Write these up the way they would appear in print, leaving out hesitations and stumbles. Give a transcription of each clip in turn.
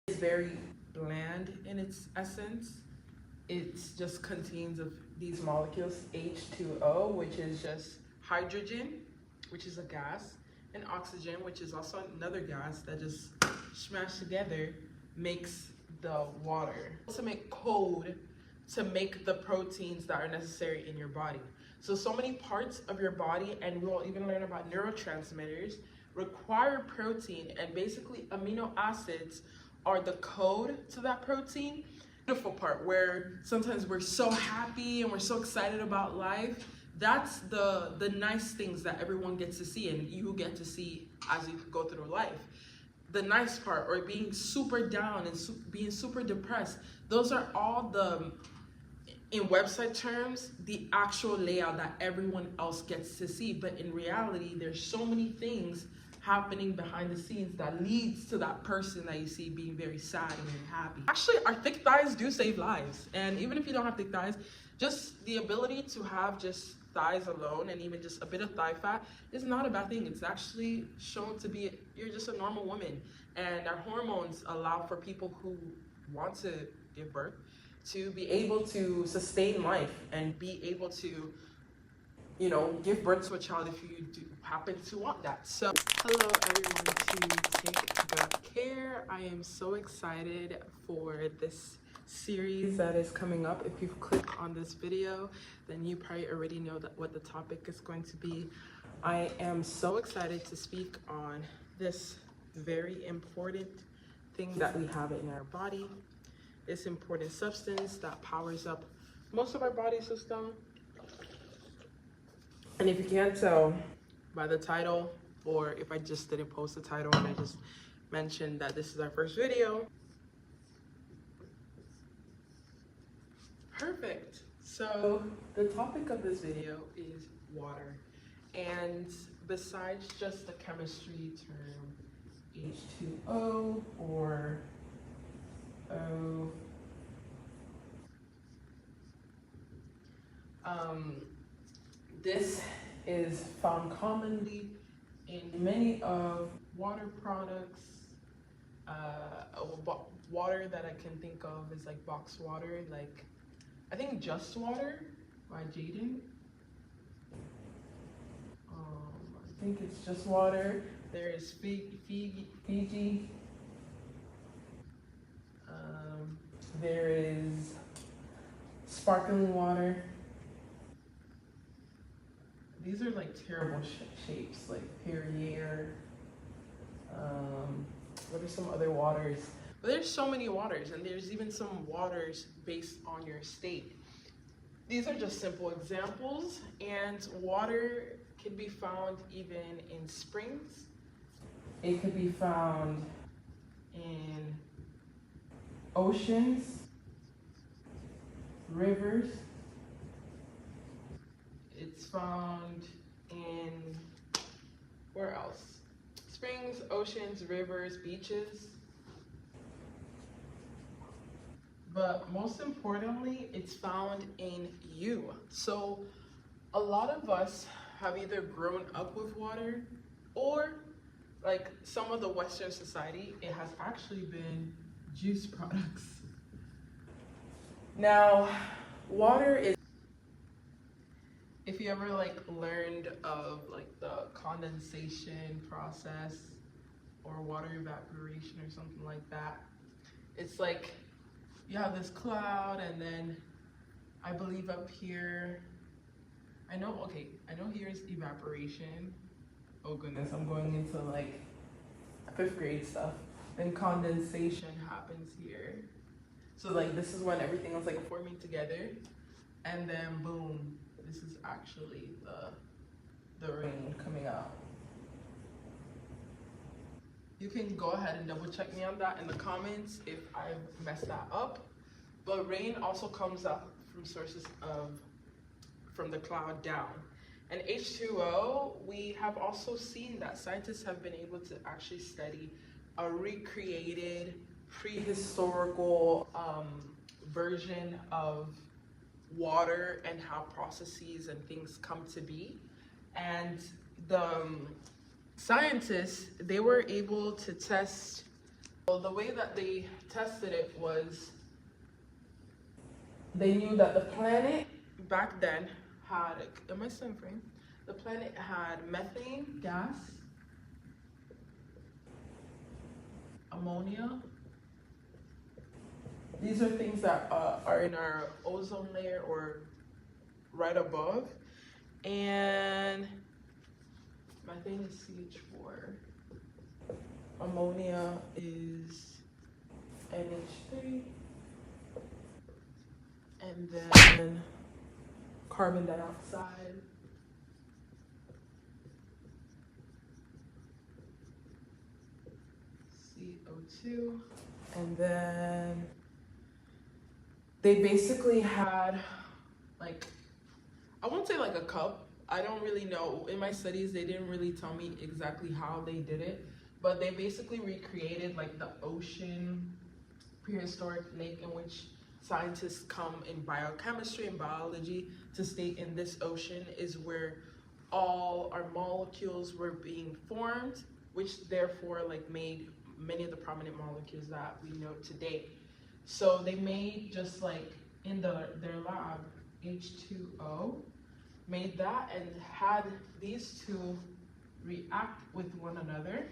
It's very bland in its essence. It just contains of these molecules, H2O, which is just hydrogen, which is a gas, and oxygen, which is also another gas that just smashed together makes the water. To make code to make the proteins that are necessary in your body. So many parts of your body, and we'll even learn about neurotransmitters, require protein, and basically amino acids are the code to that protein. Beautiful part where sometimes we're so happy and we're so excited about life. That's the nice things that everyone gets to see, and you get to see as you go through life. The nice part, or being super down and being super depressed, those are all the, in website terms, the actual layout that everyone else gets to see. But in reality, there's so many things happening behind the scenes that leads to that person that you see being very sad and very happy. Actually, our thick thighs do save lives. And even if you don't have thick thighs, just the ability to have just thighs alone and even just a bit of thigh fat is not a bad thing. It's actually shown to be, you're just a normal woman. And our hormones allow for people who want to give birth to be able to sustain life and be able to, you know, give birth to a child if you do happen to want that. So hello everyone to Take Good Care. I am so excited for this series that is coming up. If you've clicked on this video, then you probably already know that what the topic is going to be. I am so excited to speak on this very important thing that we have in our body, this important substance that powers up most of our body system. And if you can't tell by the title, or if I just didn't post the title and I just mentioned that this is our first video. Perfect. So the topic of this video is water. And besides just the chemistry term H2O or O, this is found commonly in many of water products. Water that I can think of is like box water, like I think Just Water by Jaden. I think it's Just Water. There is Fiji. There is sparkling water. These are like terrible shapes, like Perrier. What are some other waters? But there's so many waters, and there's even some waters based on your state. These are just simple examples, and water can be found even in springs. It could be found in oceans, rivers. It's found in, where else? Springs, oceans, rivers, beaches. But most importantly, it's found in you. So a lot of us have either grown up with water, or like some of the Western society, it has actually been juice products. Now, water is, if you ever like learned of like the condensation process or water evaporation or something like that, it's like you have this cloud, and then I believe up here, I know here's evaporation. Oh goodness, I'm going into like 5th grade stuff. Then condensation happens here. So like this is when everything is like forming together, and then boom, this is actually the rain coming out. You can go ahead and double check me on that in the comments if I've messed that up. But rain also comes up from sources from the cloud down. And H2O, we have also seen that scientists have been able to actually study a recreated prehistorical version of water and how processes and things come to be. And the scientists, they were able to test So the way that they tested it was they knew that the planet back then had, am I still in frame? The planet had methane gas, ammonia. These are things that are in our ozone layer or right above. And methane is CH4. Ammonia is NH3. And then carbon dioxide. CO2. And then they basically had like, I won't say like a cup. I don't really know. In my studies, they didn't really tell me exactly how they did it, but they basically recreated like the ocean prehistoric lake in which scientists come in biochemistry and biology to state in this ocean is where all our molecules were being formed, which therefore like made many of the prominent molecules that we know today. So they made just like in their lab, H2O, made that and had these two react with one another.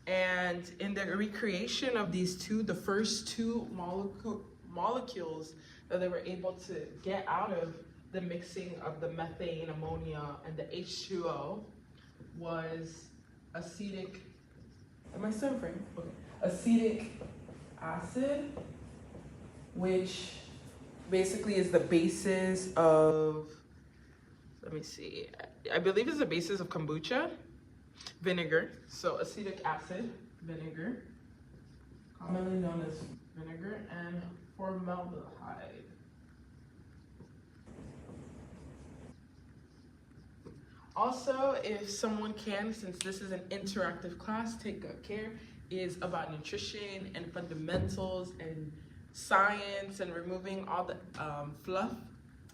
And in the recreation of these two, the first two molecules that they were able to get out of the mixing of the methane, ammonia, and the H2O was acetic, am I still in frame? Okay. Acetic acid, which basically is the basis of, let me see, I believe it's the basis of kombucha, vinegar. So acetic acid, vinegar, commonly known as vinegar, and formaldehyde. Also, if someone can, since this is an interactive class, take good care, is about nutrition and fundamentals and science and removing all the fluff.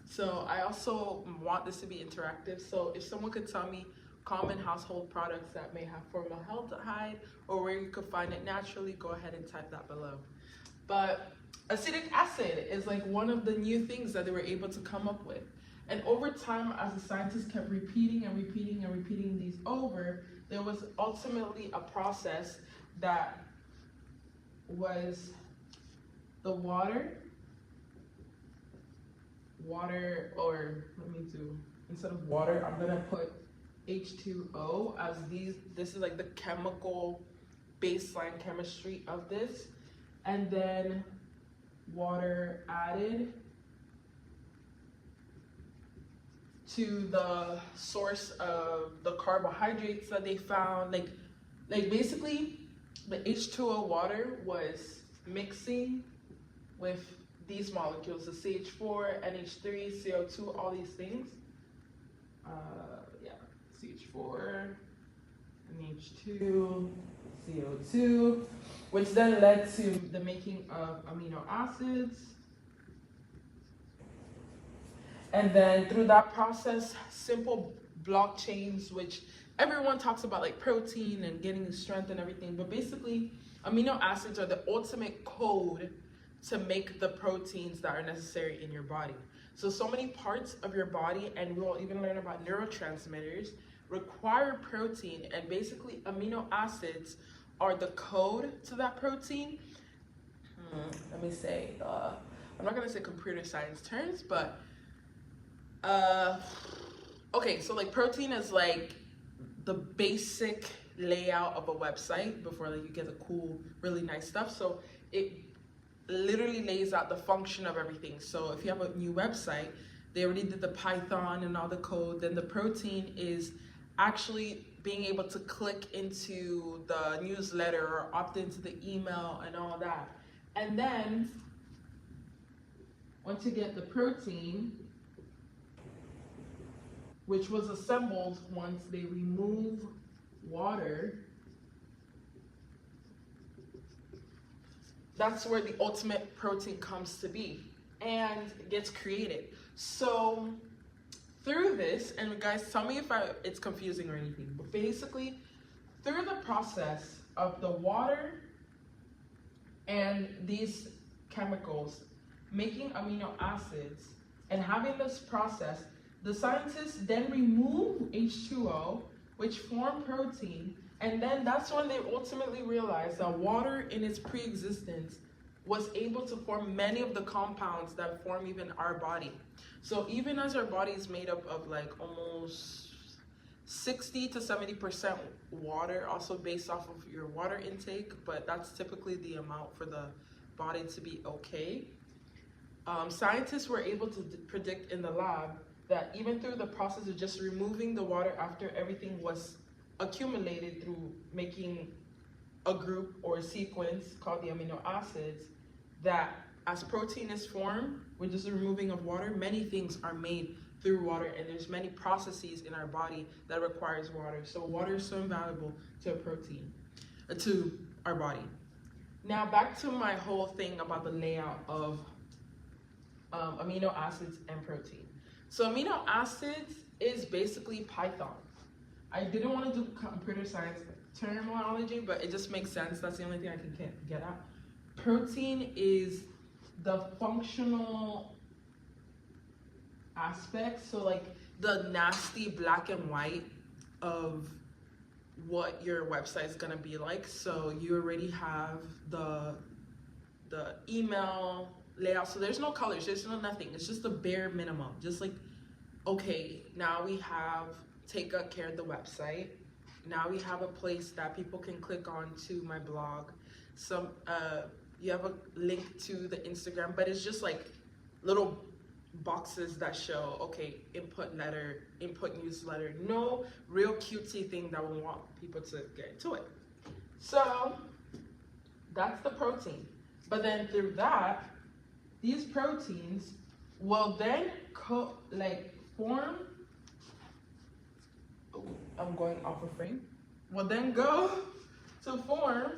So I also want this to be interactive. So if someone could tell me common household products that may have formaldehyde or where you could find it naturally, go ahead and type that below. But acetic acid is like one of the new things that they were able to come up with. And over time, as the scientists kept repeating and repeating and repeating these over, there was ultimately a process that was the water, or let me do, instead of water, I'm gonna put H2O as this is like the chemical baseline chemistry of this. And then water added to the source of the carbohydrates that they found. Like basically the H2O water was mixing with these molecules, the CH4, NH3, CO2, all these things. Yeah, CH4, NH2, CO2, which then led to the making of amino acids. And then through that process, simple blockchains, which everyone talks about, like protein and getting strength and everything, but basically amino acids are the ultimate code to make the proteins that are necessary in your body. So many parts of your body, and we'll even learn about neurotransmitters, require protein, and basically amino acids are the code to that protein. Let me say, I'm not gonna say computer science terms, but okay, so like protein is like the basic layout of a website before like you get the cool, really nice stuff. So it literally lays out the function of everything. So if you have a new website, they already did the Python and all the code, then the protein is actually being able to click into the newsletter or opt into the email and all that. And then once you get the protein, which was assembled once they remove water, that's where the ultimate protein comes to be and gets created. So through this, and guys, tell me if it's confusing or anything, but basically through the process of the water and these chemicals making amino acids and having this process, the scientists then remove H2O, which form protein, and then that's when they ultimately realized that water in its pre-existence was able to form many of the compounds that form even our body. So even as our body is made up of like almost 60 to 70% water, also based off of your water intake, but that's typically the amount for the body to be okay. Scientists were able to predict in the lab that even through the process of just removing the water after everything was accumulated through making a group or a sequence called the amino acids, that as protein is formed with just the removing of water, many things are made through water, and there's many processes in our body that requires water. So water is so invaluable to a protein, to our body. Now back to my whole thing about the layout of amino acids and protein. So amino acids is basically Python. I didn't want to do computer science terminology, but it just makes sense. That's the only thing I can get at. Protein is the functional aspect, so like the nasty black and white of what your website is gonna be like. So you already have the email layout, so there's no colors, there's no nothing, it's just the bare minimum. Just like, okay, now we have take good care of the website, now we have a place that people can click on to my blog, some you have a link to the Instagram, but it's just like little boxes that show, okay, input letter, input newsletter, no real cutesy thing that we want people to get into it. So that's the protein. But then through that, these proteins will then form, I'm going off a frame, will then go to form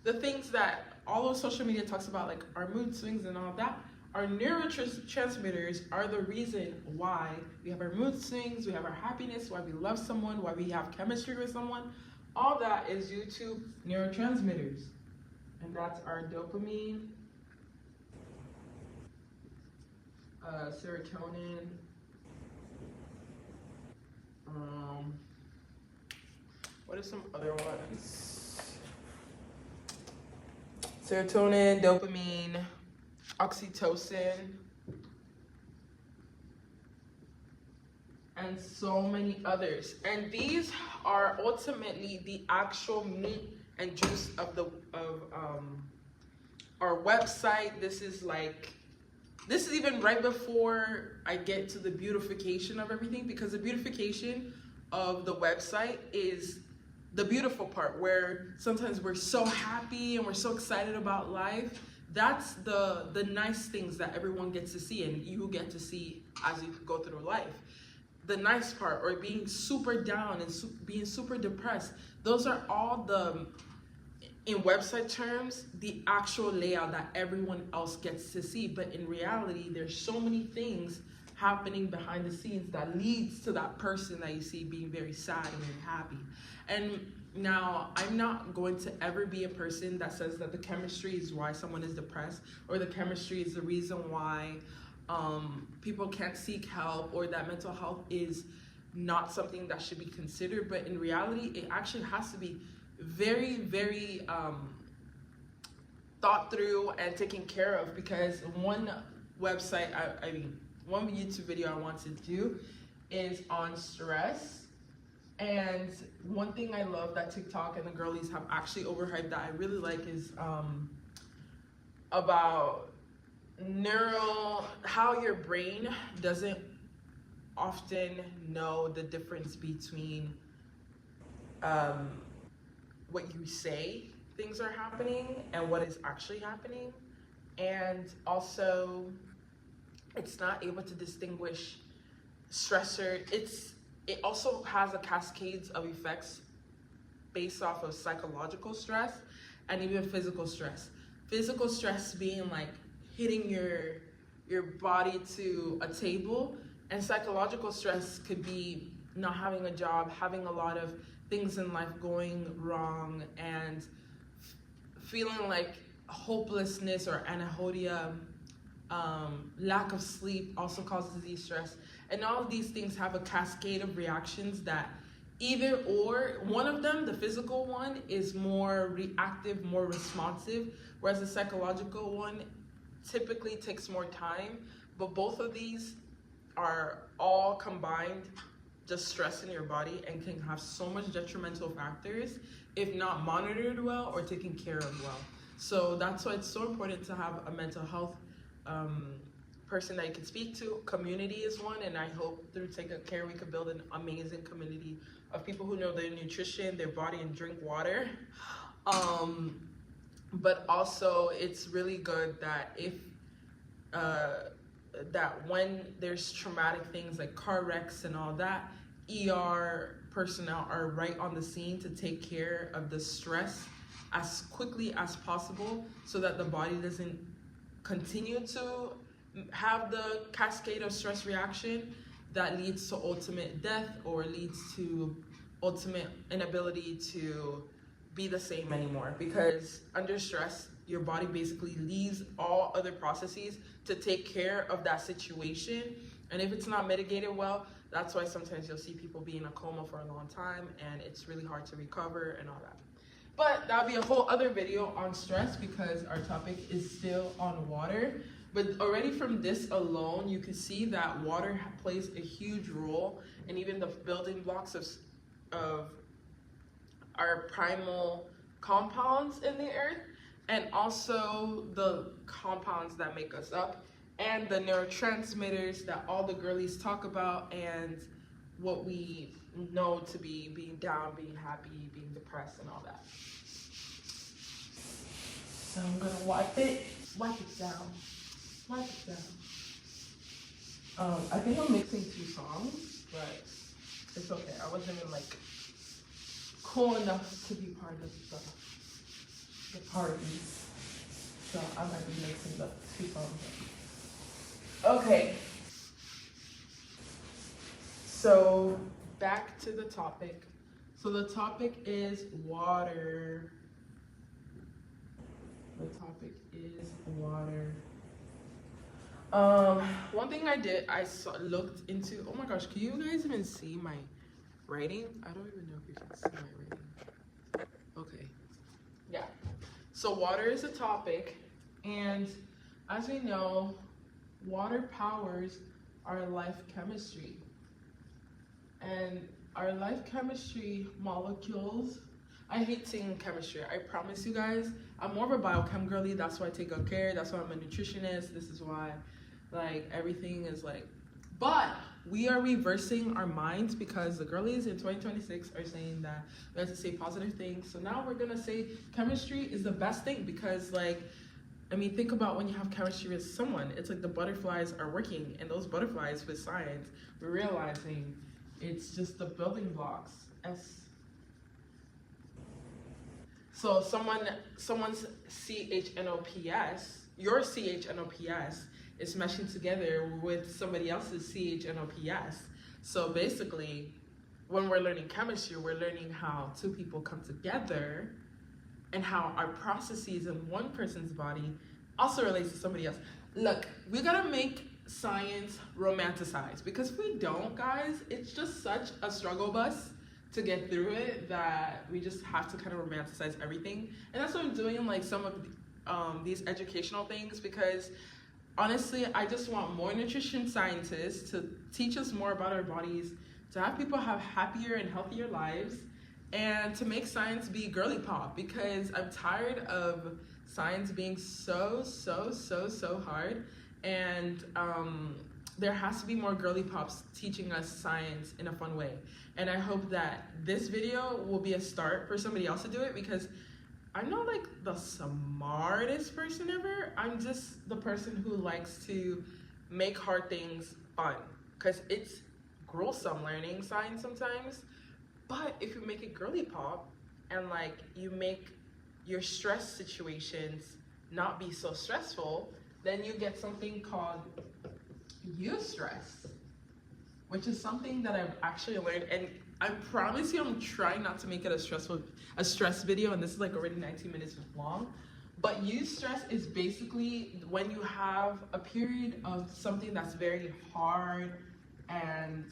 the things that all of social media talks about, like our mood swings and all of that. Our neurotransmitters are the reason why we have our mood swings, we have our happiness, why we love someone, why we have chemistry with someone. All that is due to neurotransmitters. And that's our dopamine, serotonin, what are some other ones? Serotonin, dopamine, oxytocin, and so many others. And these are ultimately the actual meat and juice of our website. This is even right before I get to the beautification of everything, because the beautification of the website is the beautiful part, where sometimes we're so happy and we're so excited about life. That's the nice things that everyone gets to see, and you get to see as you go through life. The nice part, or being super down and being super depressed, those are all in website terms, the actual layout that everyone else gets to see. But in reality, there's so many things happening behind the scenes that leads to that person that you see being very sad and very happy. And now, I'm not going to ever be a person that says that the chemistry is why someone is depressed, or the chemistry is the reason why people can't seek help, or that mental health is not something that should be considered. But in reality, it actually has to be very, very thought through and taken care of, because one website, one YouTube video I want to do is on stress. And one thing I love that TikTok and the girlies have actually overhyped that I really like is about how your brain doesn't often know the difference between what you say things are happening and what is actually happening. And also, it's not able to distinguish stressor. It also has a cascades of effects based off of psychological stress and even physical stress. Physical stress being like hitting your body to a table, and psychological stress could be not having a job, having a lot of things in life going wrong, and feeling like hopelessness or anhedonia, lack of sleep also causes these stress. And all of these things have a cascade of reactions that either or, one of them, the physical one, is more reactive, more responsive, whereas the psychological one typically takes more time. But both of these are all combined just stress in your body and can have so much detrimental factors if not monitored well or taken care of well. So that's why it's so important to have a mental health person that you can speak to. Community is one, and I hope through Take Good Care we can build an amazing community of people who know their nutrition, their body, and drink water. But also it's really good that if that when there's traumatic things like car wrecks and all that, ER personnel are right on the scene to take care of the stress as quickly as possible so that the body doesn't continue to have the cascade of stress reaction that leads to ultimate death or leads to ultimate inability to be the same anymore. Because under stress, your body basically leaves all other processes to take care of that situation. And if it's not mitigated well, that's why sometimes you'll see people be in a coma for a long time and it's really hard to recover and all that. But that'll be a whole other video on stress because our topic is still on water. But already from this alone, you can see that water plays a huge role in even the building blocks of our primal compounds in the earth, and also the compounds that make us up, and the neurotransmitters that all the girlies talk about, and what we know to be being down, being happy, being depressed, and all that. So I'm gonna wipe it down. I think I'm mixing two songs, but it's okay. I wasn't even like cool enough to be part of the party, so I might be mixing the two songs. Okay, so back to the topic. So the topic is water. One thing I did, looked into, oh my gosh, can you guys even see my writing? I don't even know if you can see my writing. Okay, yeah. So water is a topic, and as we know, water powers our life chemistry. And our life chemistry molecules, I hate saying chemistry, I promise you guys. I'm more of a biochem girly, that's why I take good care, that's why I'm a nutritionist, this is why like everything is like, but we are reversing our minds because the girlies in 2026 are saying that we have to say positive things. So now we're gonna say chemistry is the best thing because like, I mean, think about when you have chemistry with someone, it's like the butterflies are working, and those butterflies with science, we're realizing it's just the building blocks. So someone's CHNOPS, your CHNOPS is meshing together with somebody else's CHNOPS. So basically, when we're learning chemistry, we're learning how two people come together and how our processes in one person's body also relates to somebody else. Look, we gotta make science romanticized, because if we don't, guys, it's just such a struggle bus to get through it that we just have to kind of romanticize everything. And that's what I'm doing in like some of these educational things, because honestly, I just want more nutrition scientists to teach us more about our bodies, to have people have happier and healthier lives, and to make science be girly pop, because I'm tired of science being so hard. And there has to be more girly pops teaching us science in a fun way. And I hope that this video will be a start for somebody else to do it, because I'm not like the smartest person ever. I'm just the person who likes to make hard things fun, because it's gruesome learning science sometimes. But if you make it girly pop and like you make your stress situations not be so stressful, then you get something called eustress, which is something that I've actually learned. And I promise you, I'm trying not to make it a stress video, and this is like already 19 minutes long, But eustress is basically when you have a period of something that's very hard and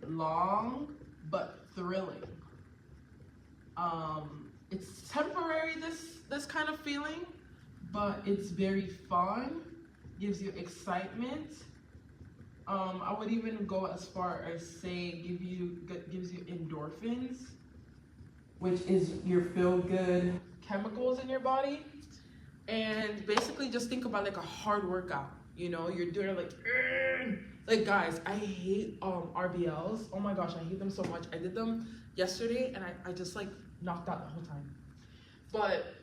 long but thrilling. It's temporary, this kind of feeling, but it's very fun, gives you excitement. I would even go as far as say gives you endorphins, which is your feel-good chemicals in your body. And basically just think about like a hard workout, you know, you're doing like guys, I hate RBLs. Oh my gosh, I hate them so much. I did them yesterday and I just like knocked out the whole time. But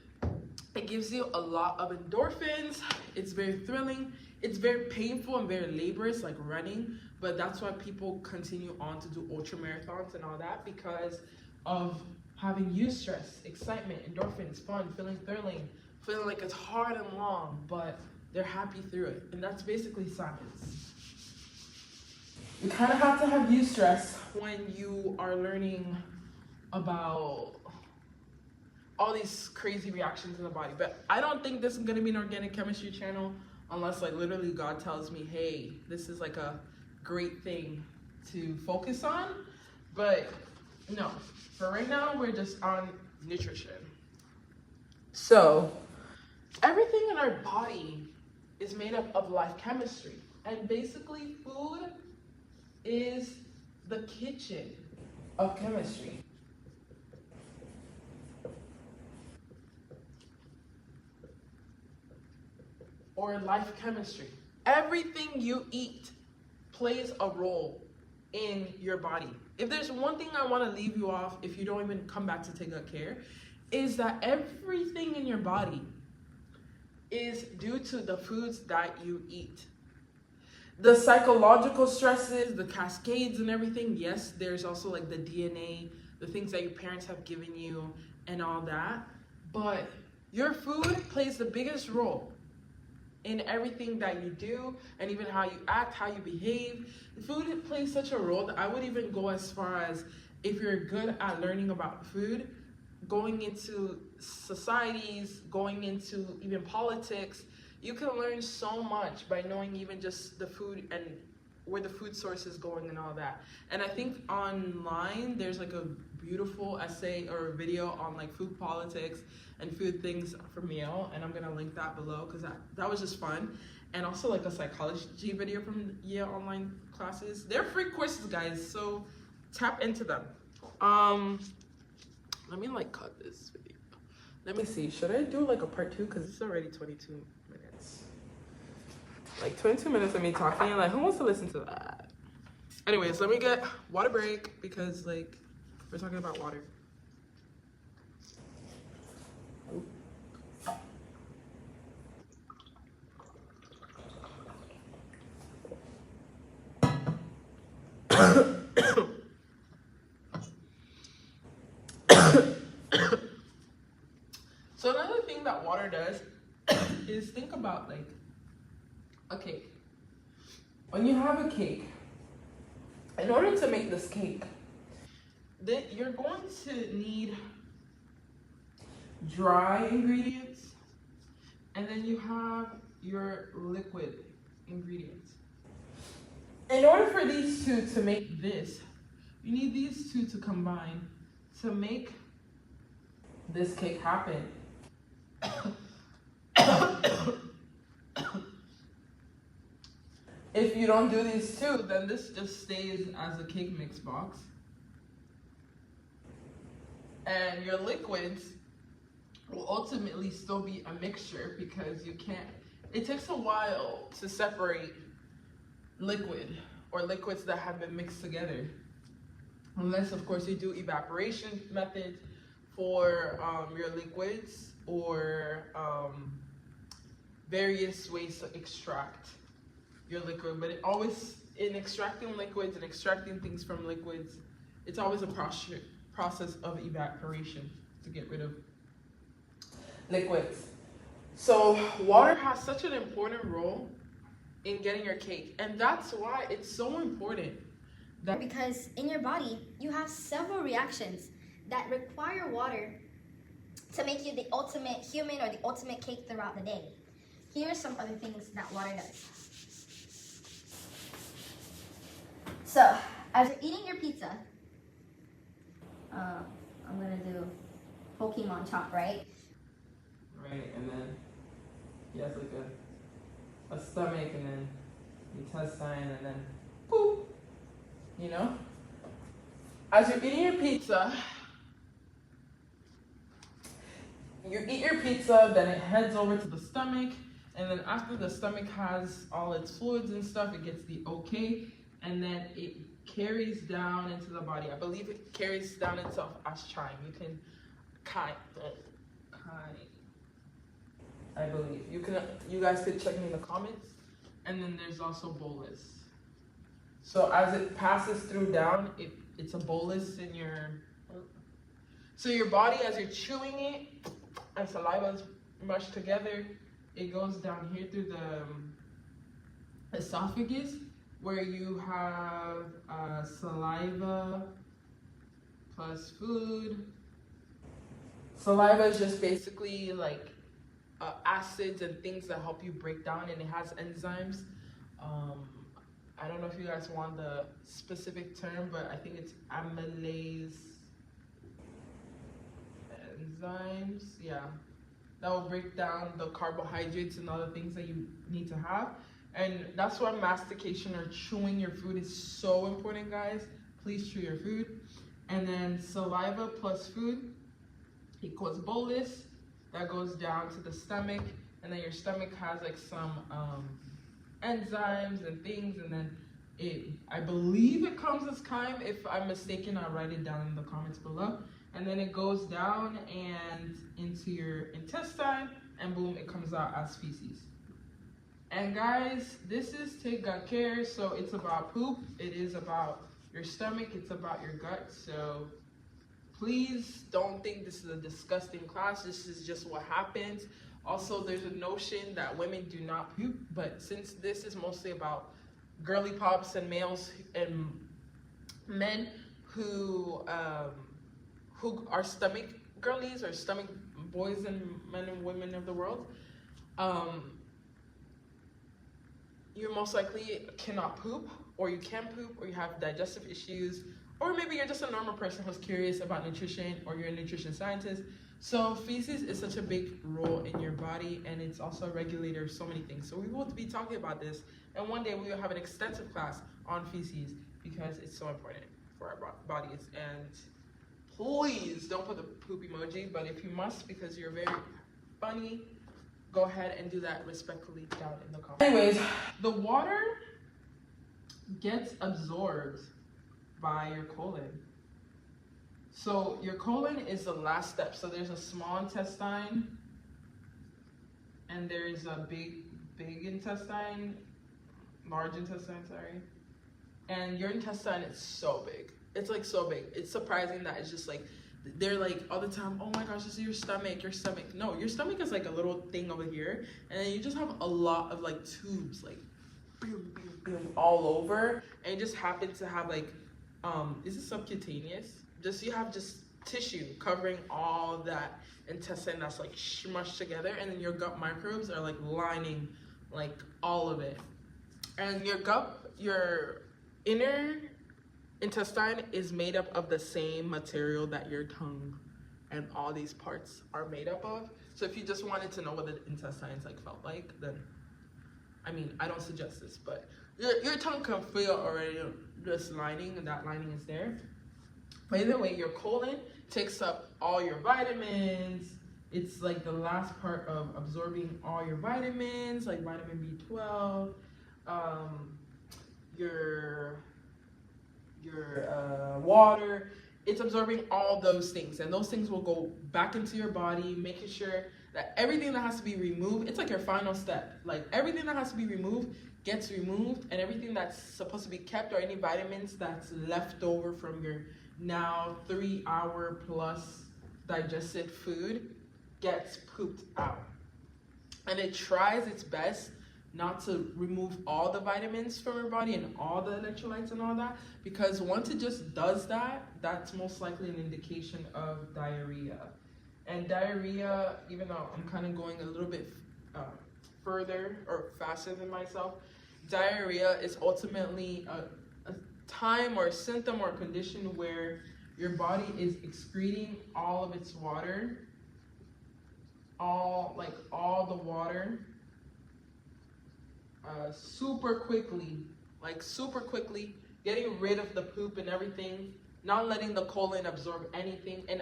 it gives you a lot of endorphins. It's very thrilling. It's very painful and very laborious, like running, but that's why people continue on to do ultra marathons and all that, because of having eustress, excitement, endorphins, fun, feeling thrilling, feeling like it's hard and long, but they're happy through it. And that's basically science. You kind of have to have eustress when you are learning about all these crazy reactions in the body. But I don't think this is going to be an organic chemistry channel unless like literally God tells me, hey, this is like a great thing to focus on. But no, for right now, we're just on nutrition. So everything in our body is made up of life chemistry. And basically food is the kitchen of chemistry. Or life chemistry. Everything you eat plays a role in your body. If there's one thing I want to leave you off, if you don't even come back to take good care, is that everything in your body is due to the foods that you eat. The psychological stresses, the cascades and everything, yes, there's also like the DNA, the things that your parents have given you and all that, but your food plays the biggest role in everything that you do and even how you act, how you behave. Food plays such a role that I would even go as far as, if you're good at learning about food, going into societies, going into even politics, you can learn so much by knowing even just the food and where the food source is going and all that. And I think online there's like a beautiful essay or a video on like food politics and food things for meal, and I'm gonna link that below because that was just fun. And also like a psychology video from Yale online classes. They're free courses, guys, so tap into them. Let me like cut this video. Let me see, should I do like a part 2? Because it's already 22 minutes. Like 22 minutes of me talking, like who wants to listen to that? Anyways, let me get water break because like we're talking about water. So another thing that water does is think about like a cake. When you have a cake, in order to make this cake, you're going to need dry ingredients, and then you have your liquid ingredients. In order for these two to make this, you need these two to combine to make this cake happen. If you don't do these two, then this just stays as a cake mix box. And your liquids will ultimately still be a mixture because you can't, it takes a while to separate liquid or liquids that have been mixed together. Unless, of course, you do evaporation methods for your liquids or various ways to extract your liquid. But it always, in extracting liquids and extracting things from liquids, it's always a process of evaporation to get rid of liquids. So water has such an important role in getting your cake, and that's why it's so important. Because in your body, you have several reactions that require water to make you the ultimate human or the ultimate cake throughout the day. Here are some other things that water does. So, as you're eating your pizza, I'm gonna do Pokemon chop, right? Right, and then he has like a stomach and then intestine and then poop, you know? As you're eating your pizza, you eat your pizza, then it heads over to the stomach, and then after the stomach has all its fluids and stuff, it gets the okay, and then it carries down into the body. I believe it carries down itself as chyme. You can I believe. You guys could check me in the comments. And then there's also bolus. So as it passes through down, it's a bolus in your, so your body, as you're chewing it, and saliva is mushed together, it goes down here through the esophagus, where you have saliva plus food. Saliva is just basically like acids and things that help you break down, and it has enzymes. I don't know if you guys want the specific term, but I think it's amylase enzymes, yeah. That will break down the carbohydrates and other things that you need to have. And that's why mastication or chewing your food is so important, guys. Please chew your food. And then saliva plus food equals bolus. That goes down to the stomach, and then your stomach has like some enzymes and things, and then I believe it comes as chyme. If I'm mistaken, I'll write it down in the comments below. And then it goes down and into your intestine, and boom, it comes out as feces. And guys, this is Take Gut Care, so it's about poop, it is about your stomach, it's about your gut. So please don't think this is a disgusting class. This is just what happens. Also, there's a notion that women do not poop, but since this is mostly about girly pops and males and men who are stomach girlies or stomach boys and men and women of the world, you most likely cannot poop, or you can poop, or you have digestive issues, or maybe you're just a normal person who's curious about nutrition, or you're a nutrition scientist. So feces is such a big role in your body, and it's also a regulator of so many things. So we will be talking about this, and one day we will have an extensive class on feces because it's so important for our bodies. And please don't put the poop emoji, but if you must because you're very funny, go ahead and do that respectfully down in the comments. Anyways, the water gets absorbed by your colon. So your colon is the last step. So there's a small intestine and there's a big intestine, large intestine, sorry. And your intestine is so big. It's like so big. It's surprising that it's just like, they're like all the time, oh my gosh, this is your stomach. No, your stomach is like a little thing over here. And then you just have a lot of like tubes, like boom, boom, boom, all over. And you just happen to have like, is it subcutaneous? You have just tissue covering all that intestine that's like smushed together, and then your gut microbes are like lining like all of it. And your inner intestine is made up of the same material that your tongue and all these parts are made up of. So if you just wanted to know what the intestines like felt like, then I mean, I don't suggest this, but your tongue can feel already this lining, and that lining is there. But either way, your colon takes up all your vitamins. It's like the last part of absorbing all your vitamins, like vitamin B12, your water. It's absorbing all those things, and those things will go back into your body, making sure that everything that has to be removed, it's like your final step. Like everything that has to be removed gets removed, and everything that's supposed to be kept, or any vitamins that's left over from your now 3-hour plus digested food, gets pooped out. And it tries its best not to remove all the vitamins from your body and all the electrolytes and all that, because once it just does that, that's most likely an indication of diarrhea. And diarrhea, even though I'm kind of going a little bit further or faster than myself, diarrhea is ultimately a time or a symptom or a condition where your body is excreting all of its water, all the water, super quickly, getting rid of the poop and everything, not letting the colon absorb anything, and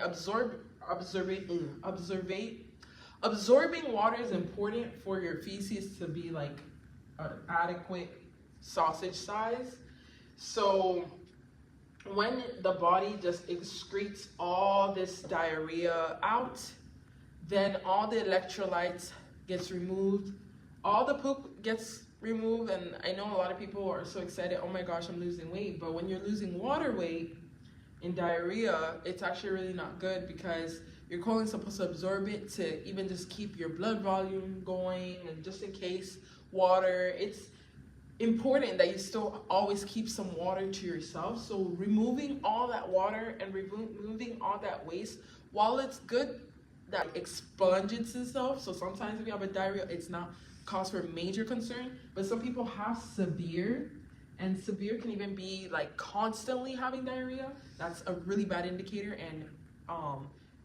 absorbing water is important for your feces to be like an adequate sausage size. So when the body just excretes all this diarrhea out, then all the electrolytes gets removed, all the poop gets removed. And I know a lot of people are so excited, oh my gosh, I'm losing weight. But when you're losing water weight in diarrhea, it's actually really not good, because your colon's supposed to absorb it to even just keep your blood volume going, and just in case water, it's important that you still always keep some water to yourself. So removing all that water and removing all that waste, while it's good that it expunges itself, so sometimes if you have a diarrhea, it's not cause for major concern, but some people have severe, and severe can even be like constantly having diarrhea. That's a really bad indicator, and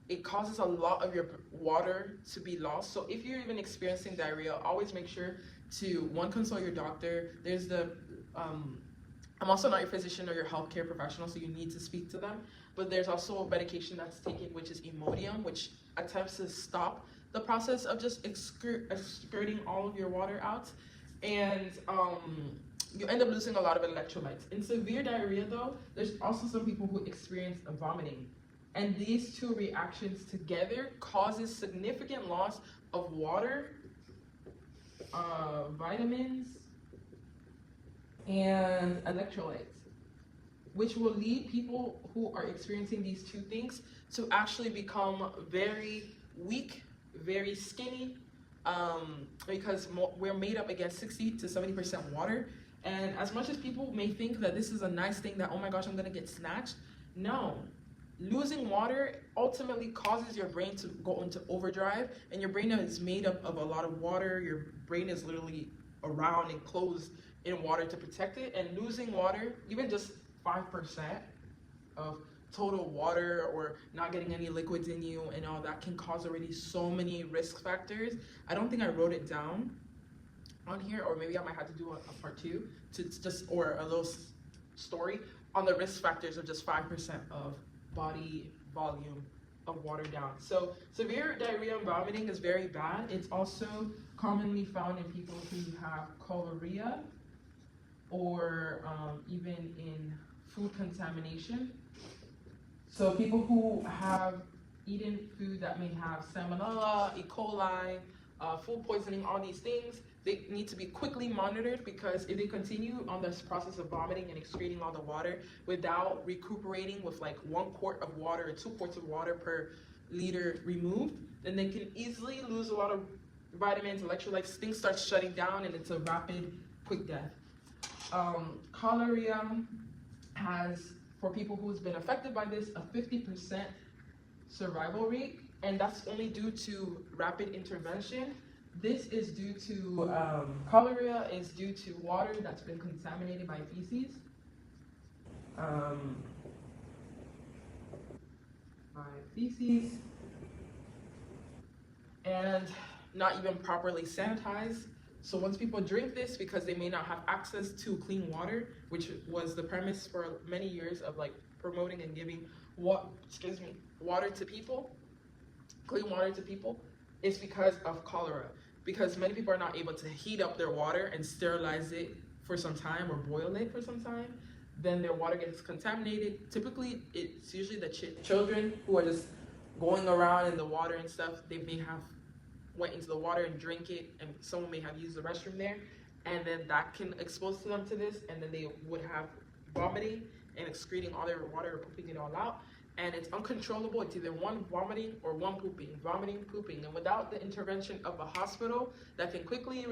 it causes a lot of your water to be lost. So if you're even experiencing diarrhea, always make sure to consult your doctor. There's the I'm also not your physician or your healthcare professional, so you need to speak to them. But there's also a medication that's taken, which is Imodium, which attempts to stop the process of just excreting all of your water out, and you end up losing a lot of electrolytes. In severe diarrhea, though, there's also some people who experience vomiting, and these two reactions together causes significant loss of water, vitamins, and electrolytes, which will lead people who are experiencing these two things to actually become very weak, very skinny, because we're made up against 60 to 70% water. And as much as people may think that this is a nice thing, that, oh my gosh, I'm gonna get snatched, no. Losing water ultimately causes your brain to go into overdrive, and your brain is made up of a lot of water. Your brain is literally around and closed in water to protect it, and losing water, even just 5% of total water, or not getting any liquids in you and all that, can cause already so many risk factors. I don't think I wrote it down on here, or maybe I might have to do a part 2 to just, or a little story on the risk factors of just 5% of body volume of water down. So severe diarrhea and vomiting is very bad. It's also commonly found in people who have cholera, or even in food contamination. So people who have eaten food that may have salmonella, E. coli, food poisoning, all these things, they need to be quickly monitored, because if they continue on this process of vomiting and excreting all the water without recuperating with like 1 quart of water or 2 quarts of water per liter removed, then they can easily lose a lot of vitamins, electrolytes, things start shutting down, and it's a rapid, quick death. Cholera has, for people who's been affected by this, a 50% survival rate, and that's only due to rapid intervention. This is due to, cholera is due to water that's been contaminated by feces. And not even properly sanitized. So once people drink this, because they may not have access to clean water, which was the premise for many years of like promoting and giving water to people, clean water to people, it's because of cholera. Because many people are not able to heat up their water and sterilize it for some time, or boil it for some time, then their water gets contaminated. Typically, it's usually the children who are just going around in the water and stuff. They may have went into the water and drink it, and someone may have used the restroom there, and then that can expose them to this, and then they would have vomiting and excreting all their water, or pooping it all out. And it's uncontrollable. It's either one vomiting or one pooping, vomiting, pooping. And without the intervention of a hospital that can quickly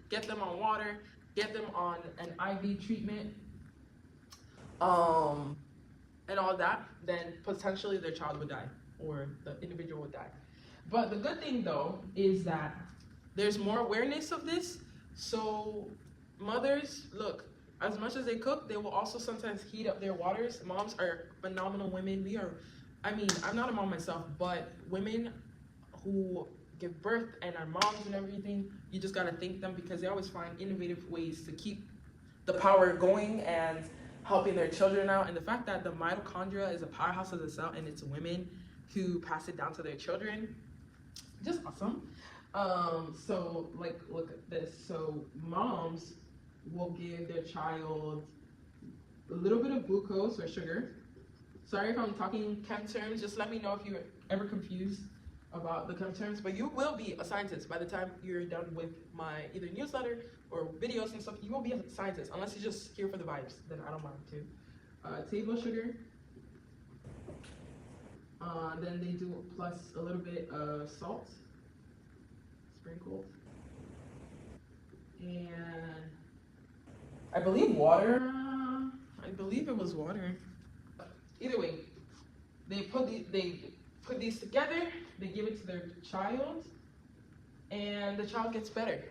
get them on water, get them on an IV treatment, and all that, then potentially their child would die, or the individual would die. But the good thing though is that there's more awareness of this. So mothers, look, as much as they cook, they will also sometimes heat up their waters. Moms are phenomenal women. I'm not a mom myself, but women who give birth and are moms and everything, you just gotta thank them because they always find innovative ways to keep the power going and helping their children out. And the fact that the mitochondria is a powerhouse of the cell and it's women who pass it down to their children, just awesome. So like, look at this. So moms will give their child a little bit of glucose or sugar. Sorry if I'm talking chem terms, just let me know if you're ever confused about the chem terms, but you will be a scientist by the time you're done with my either newsletter or videos and stuff. You will be a scientist, unless you're just here for the vibes, then I don't mind too. Table sugar. Then they do plus a little bit of salt, sprinkled. And I believe water. I believe it was water. Either way, they put these together, they give it to their child, and the child gets better.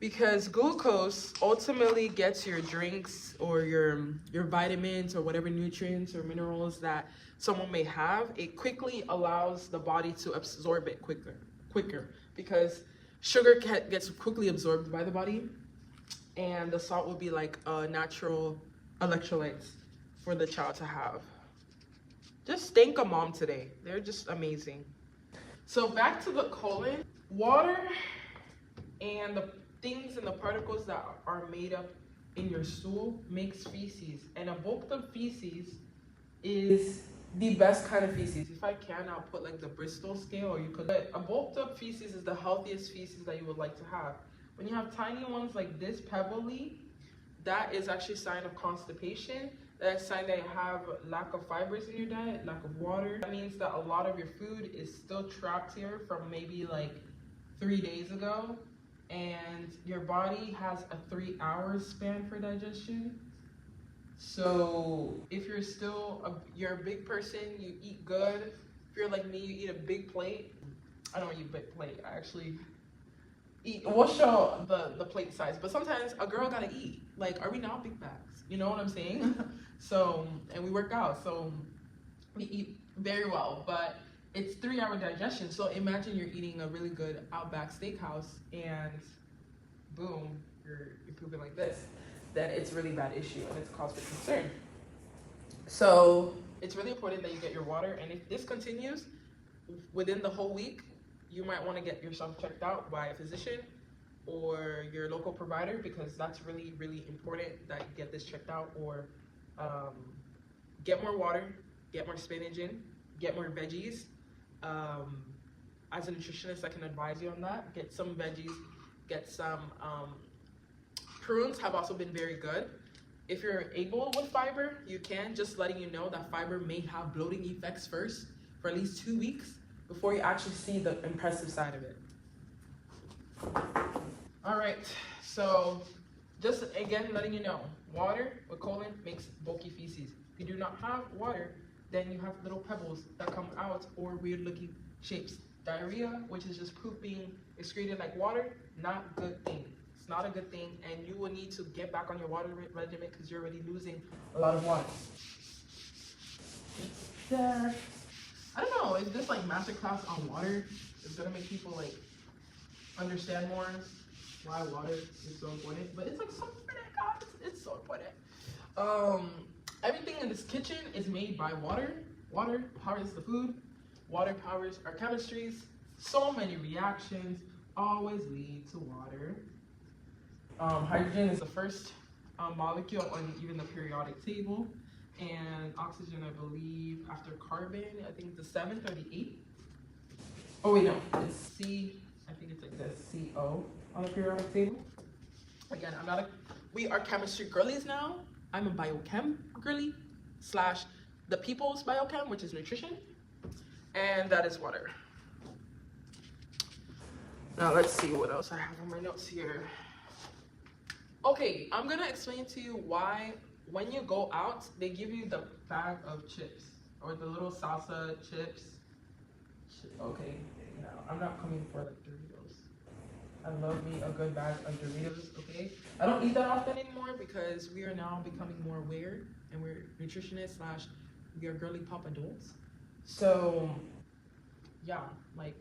Because glucose ultimately gets your drinks or your vitamins or whatever nutrients or minerals that someone may have. It quickly allows the body to absorb it quicker because sugar gets quickly absorbed by the body, and the salt will be like a natural electrolyte for the child to have. Just thank a mom today. They're just amazing. So back to the colon. Water and the things and the particles that are made up in your stool makes feces. And a bulked up feces is the best kind of feces. If I can, I'll put like the Bristol scale, or you could. But a bulked up feces is the healthiest feces that you would like to have. When you have tiny ones like this, pebbly, that is actually a sign of constipation. That's a sign that you have lack of fibers in your diet, lack of water. That means that a lot of your food is still trapped here from maybe like 3 days ago, and your body has a 3-hour span for digestion. So if you're still you're a big person, you eat good. If you're like me, you eat a big plate. I don't eat a big plate. I actually eat. We'll show the plate size, but sometimes a girl gotta eat. Like, are we not big bags? You know what I'm saying? So, and we work out, so we eat very well, but it's 3-hour digestion. So imagine you're eating a really good Outback Steakhouse and boom, you're pooping like this. Then it's a really bad issue and it's cause for concern. So it's really important that you get your water, and if this continues within the whole week, you might want to get yourself checked out by a physician or your local provider, because that's really, really important that you get this checked out. Or get more water, get more spinach in, get more veggies. As a nutritionist, I can advise you on that. Get some veggies, get some prunes have also been very good. If you're able with fiber, you can. Just letting you know that fiber may have bloating effects first for at least 2 weeks before you actually see the impressive side of it. All right, so just again letting you know, water with colon makes bulky feces. If you do not have water, then you have little pebbles that come out or weird looking shapes. Diarrhea, which is just poop being excreted like water, not a good thing. It's not a good thing, and you will need to get back on your water regimen because you're already losing a lot of water. There. I don't know, is this like masterclass on water? It's gonna make people like understand more why water is so important, but it's like so important, guys. It's so important. Everything in this kitchen is made by water. Water powers the food. Water powers our chemistries. So many reactions always lead to water. Hydrogen is the first molecule on even the periodic table, and oxygen, I believe, after carbon, I think the 7th or the 8th. Oh wait, no, it's C. I think it's like this, CO on the periodic table. Again, we are chemistry girlies now. I'm a biochem girly / the people's biochem, which is nutrition, and that is water. Now let's see what else I have on my notes here. Okay, I'm gonna explain to you why when you go out, they give you the bag of chips or the little salsa chips Okay, no, I'm not coming for like Doritos. I love me a good bag of Doritos, okay? I don't eat that often anymore because we are now becoming more aware and we're nutritionists slash we are girly pop adults. So yeah, like,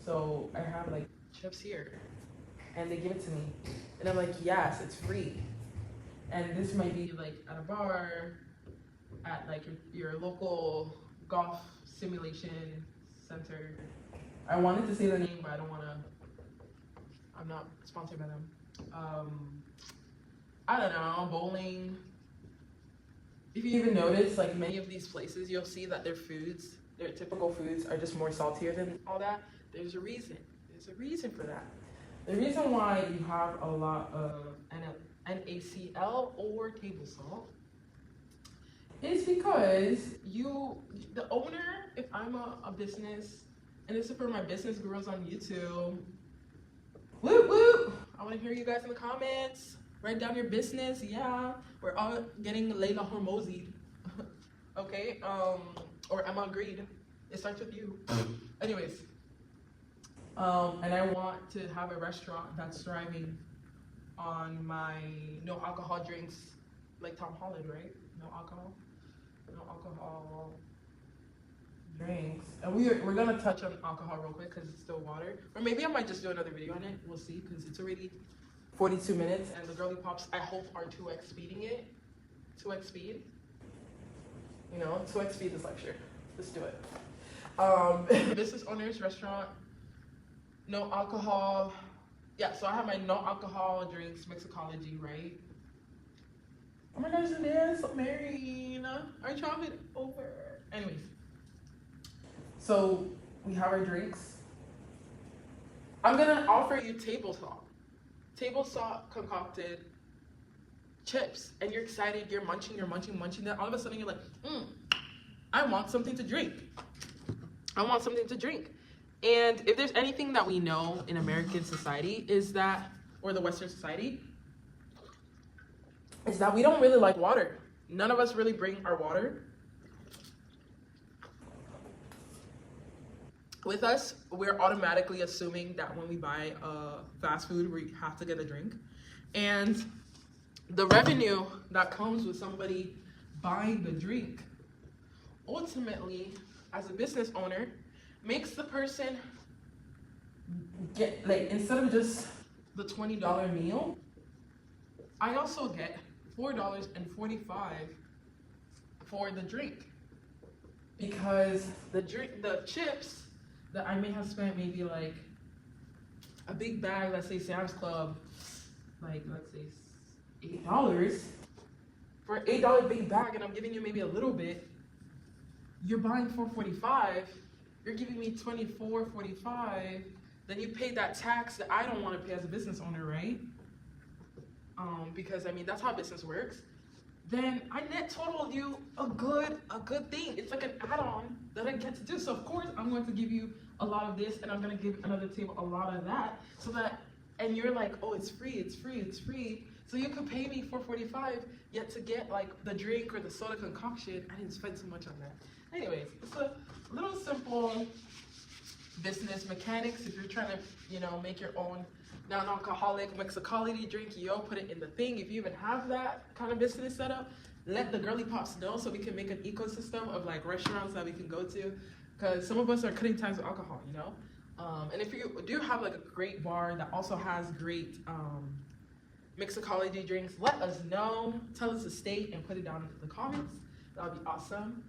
so I have like chips here and they give it to me. And I'm like, yes, it's free. And this might be like at a bar, at like your local golf simulation center. I wanted to say the name, but I don't want to. I'm not sponsored by them. I don't know, bowling. If you even notice, like many of these places, you'll see that their foods, their typical foods, are just more saltier than all that. There's a reason. There's a reason for that. The reason why you have a lot of NaCl or table salt is because the owner, if I'm a business, and this is for my business girls on YouTube, whoop whoop, I want to hear you guys in the comments. Write down your business. Yeah, we're all getting Layla Hormozy. Okay, or Emma Agreed. It starts with you. Anyways, and I want to have a restaurant that's thriving on my no alcohol drinks, like Tom Holland, right? No alcohol drinks. And we're gonna touch on alcohol real quick because it's still water, or maybe I might just do another video on it. We'll see, because it's already 42 minutes and the girly pops, I hope, are 2x speeding it. 2x speed. You know, 2x speed this lecture. Let's do it. Business owners, restaurant, no alcohol. Yeah, so I have my no alcohol drinks mixology, right? Oh my gosh, there's Mary. Our chocolate over. Anyways, so we have our drinks. I'm gonna offer you table salt concocted chips, and you're excited, you're munching, then all of a sudden you're like, I want something to drink. And if there's anything that we know in American society is that, or the Western society, is that we don't really like water. None of us really bring our water with us. We're automatically assuming that when we buy fast food, we have to get a drink. And the revenue that comes with somebody buying the drink, ultimately, as a business owner, makes the person get, like, instead of just the $20 meal, I also get $4.45 for the drink. Because the chips that I may have spent maybe like a big bag, let's say Sam's Club, like let's say $8, for an $8 big bag, and I'm giving you maybe a little bit, you're buying $4.45, you're giving me $24.45, then you pay that tax that I don't want to pay as a business owner, right? Because I mean, that's how business works. Then I net totaled you a good thing. It's like an add-on that I get to do. So of course I'm going to give you a lot of this, and I'm gonna give another table a lot of that, so that, and you're like, oh, it's free. So you could pay me $4.45, yet to get like the drink or the soda concoction, I didn't spend so much on that. Anyways, it's a little simple business mechanics. If you're trying to, you know, make your own non-alcoholic mixology drink, put it in the thing. If you even have that kind of business set up, let the girly pops know so we can make an ecosystem of like restaurants that we can go to, because some of us are cutting ties with alcohol, you know. And if you do have like a great bar that also has great mixology drinks, let us know. Tell us the state and put it down in the comments. That would be awesome.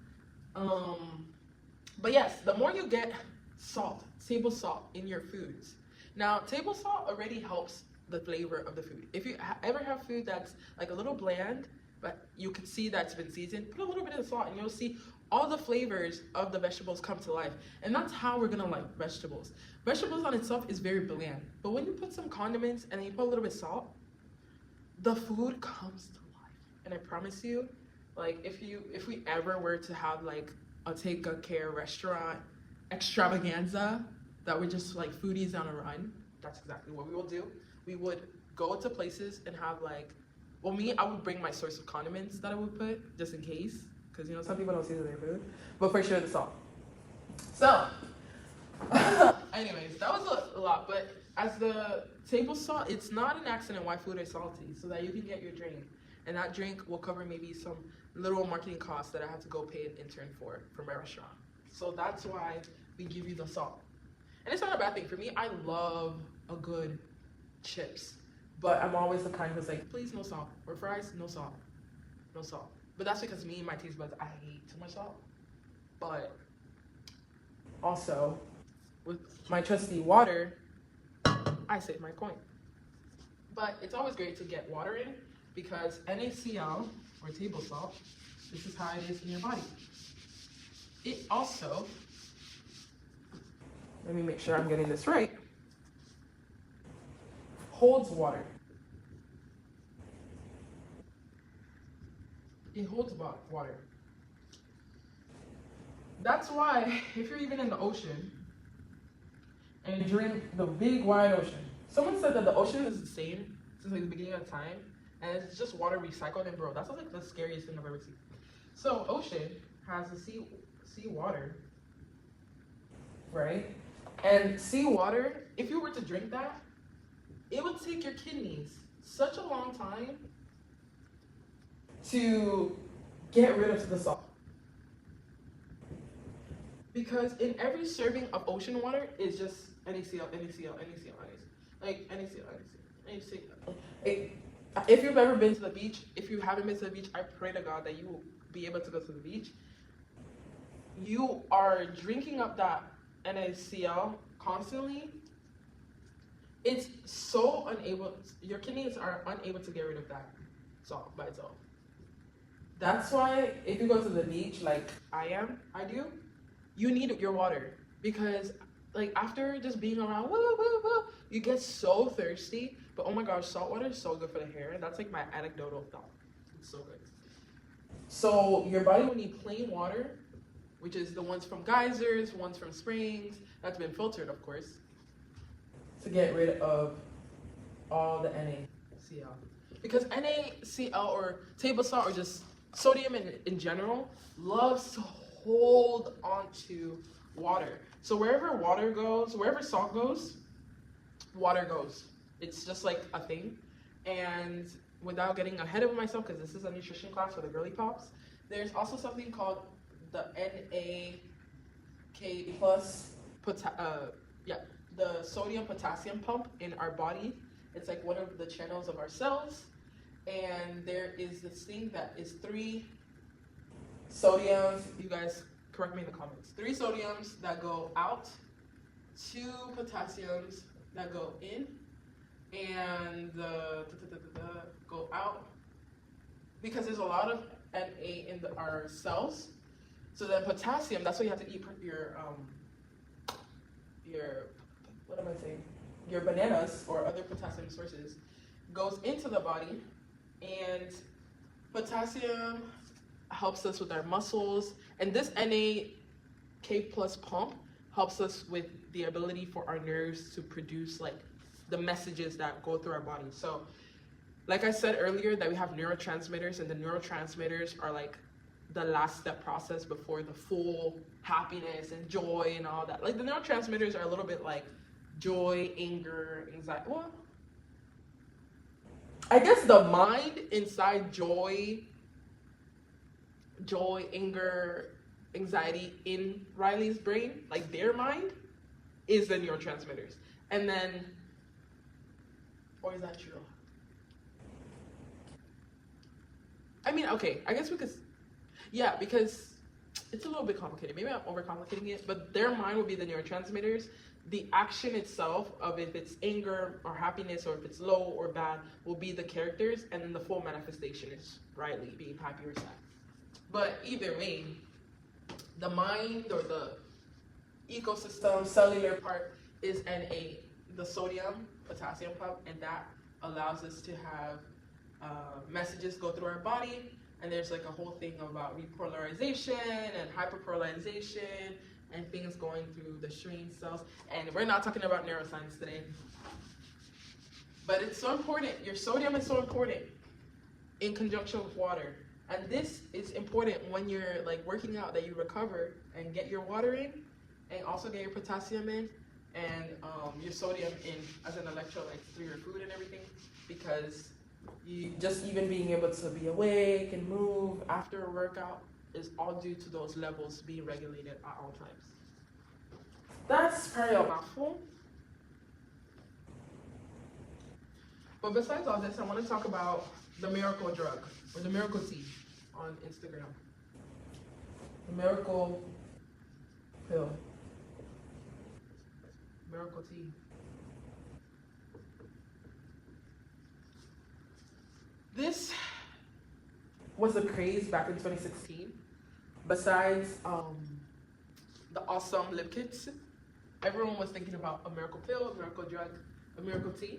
But yes, the more you get salt, table salt in your foods. Now, table salt already helps the flavor of the food. If you ever have food that's like a little bland, but you can see that's been seasoned, put a little bit of salt and you'll see all the flavors of the vegetables come to life. And that's how we're gonna like vegetables. Vegetables on itself is very bland, but when you put some condiments and then you put a little bit of salt, the food comes to life. And I promise you, like if we ever were to have like a take good care restaurant extravaganza that we're just like foodies on a run, that's exactly what we will do. We would go to places and have like, well, I would bring my source of condiments that I would put just in case, because you know some people don't season their food, but for sure the salt. So, anyways, that was a lot. But as the table salt, it's not an accident why food is salty, so that you can get your drink, and that drink will cover maybe some little marketing costs that I have to go pay an intern for my restaurant. So that's why we give you the salt. And it's not a bad thing. For me, I love a good chips. But I'm always the kind who's like, please no salt. Or fries, no salt. No salt. But that's because me and my taste buds, I hate too much salt. But also, with my trusty water, I save my coin. But it's always great to get water in because NaCl, or table salt, this is how it is in your body. It also, let me make sure I'm getting this right, holds water. It holds water. That's why if you're even in the ocean and you drink the big wide ocean, someone said that the ocean is the same since like the beginning of time, and it's just water recycled. And bro, that's like the scariest thing I've ever seen. So ocean has the sea water, right? And seawater, if you were to drink that, it would take your kidneys such a long time to get rid of the salt. Because in every serving of ocean water is just NaCl. Like NaCl. If you've ever been to the beach, if you haven't been to the beach, I pray to God that you will be able to go to the beach. You are drinking up that NaCl constantly. It's so your kidneys are unable to get rid of that salt by itself. That's why if you go to the beach like I do, you need your water. Because like after just being around, you get so thirsty. But oh my gosh, salt water is so good for the hair. And that's like my anecdotal thought. It's so good. So your body will need plain water, which is the ones from geysers, ones from springs, that's been filtered, of course, to get rid of all the NaCl. Because NaCl or table salt or just sodium in general loves to hold onto water. So wherever water goes, wherever salt goes, water goes. It's just like a thing. And without getting ahead of myself, because this is a nutrition class for the girly pops, there's also something called the NAK plus, the sodium potassium pump in our body. It's like one of the channels of our cells. And there is this thing that is 3 sodiums, you guys correct me in the comments, 3 sodiums that go out, 2 potassiums that go in, and go out, because there's a lot of Na in our cells. So then potassium, that's why you have to eat your what am I saying? Your bananas or other potassium sources, goes into the body, and potassium helps us with our muscles, and this NAK plus pump helps us with the ability for our nerves to produce like the messages that go through our body. So like I said earlier, that we have neurotransmitters, and the neurotransmitters are like the last step process before the full happiness and joy and all that. Like the neurotransmitters are a little bit like joy, anger, anxiety. Well, I guess the mind inside joy, anger, anxiety in Riley's brain, like their mind, is the neurotransmitters. And then, or is that true? I mean, okay, I guess we could, yeah, because it's a little bit complicated. Maybe I'm overcomplicating it, but their mind will be the neurotransmitters. The action itself of if it's anger or happiness or if it's low or bad will be the characters, and then the full manifestation is Riley being happy or sad. But either way, the mind or the ecosystem, cellular part is Na, the sodium, potassium pump, and that allows us to have messages go through our body. And there's like a whole thing about repolarization and hyperpolarization and things going through the Schwann cells. And we're not talking about neuroscience today. But it's so important. Your sodium is so important in conjunction with water. And this is important when you're like working out, that you recover and get your water in. and also get your potassium in, and your sodium in as an electrolyte through your food and everything, because you just even being able to be awake and move after a workout is all due to those levels being regulated at all times. That's probably a mouthful. But besides all this, I want to talk about the miracle drug, or the miracle tea on Instagram. The miracle pill. Miracle tea. This was a craze back in 2016. Besides the awesome lip kits, everyone was thinking about a miracle pill, a miracle drug, a miracle tea.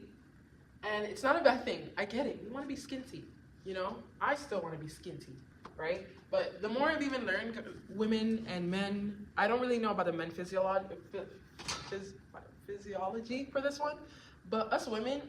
And it's not a bad thing. I get it. You want to be skinty, you know? I still want to be skinty, right? But the more I've even learned, women and men, I don't really know about the men physiology for this one, but us women,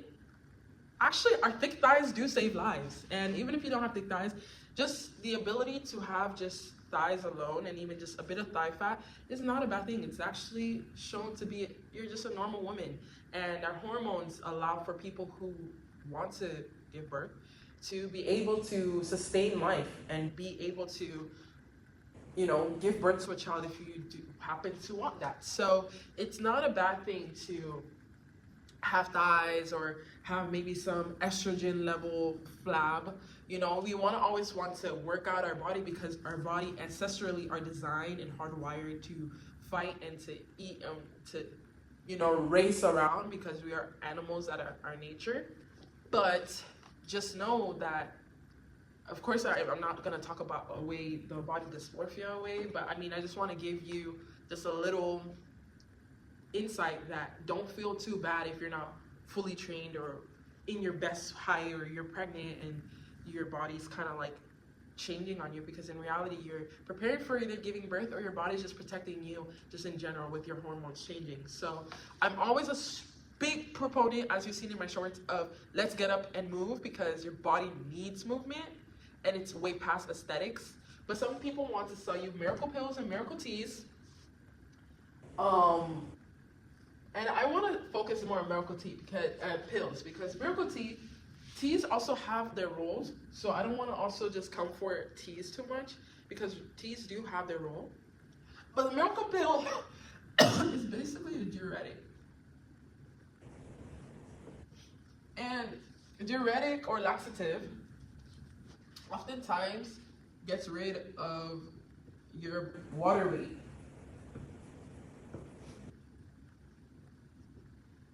actually our thick thighs do save lives. And even if you don't have thick thighs, just the ability to have just thighs alone and even just a bit of thigh fat is not a bad thing. It's actually shown to be, you're just a normal woman, and our hormones allow for people who want to give birth to be able to sustain life and be able to, you know, give birth to a child if you do happen to want that. So it's not a bad thing to have thighs or have maybe some estrogen level flab. You know, we always want to work out our body because our body ancestrally are designed and hardwired to fight and to eat, to, you know, race around, because we are animals at our nature. But just know that, of course, I'm not going to talk about away the body dysmorphia away, but I mean, I just want to give you just a little insight that don't feel too bad if you're not fully trained or in your best height, or you're pregnant and your body's kind of like changing on you, because in reality you're preparing for either giving birth or your body's just protecting you just in general with your hormones changing. So I'm always a big proponent, as you've seen in my shorts, of let's get up and move, because your body needs movement and it's way past aesthetics. But some people want to sell you miracle pills and miracle teas. And I want to focus more on miracle tea because pills, because miracle teas also have their roles. So I don't want to also just come for teas too much, because teas do have their role. But the miracle pill is basically a diuretic. And diuretic or laxative oftentimes gets rid of your water weight.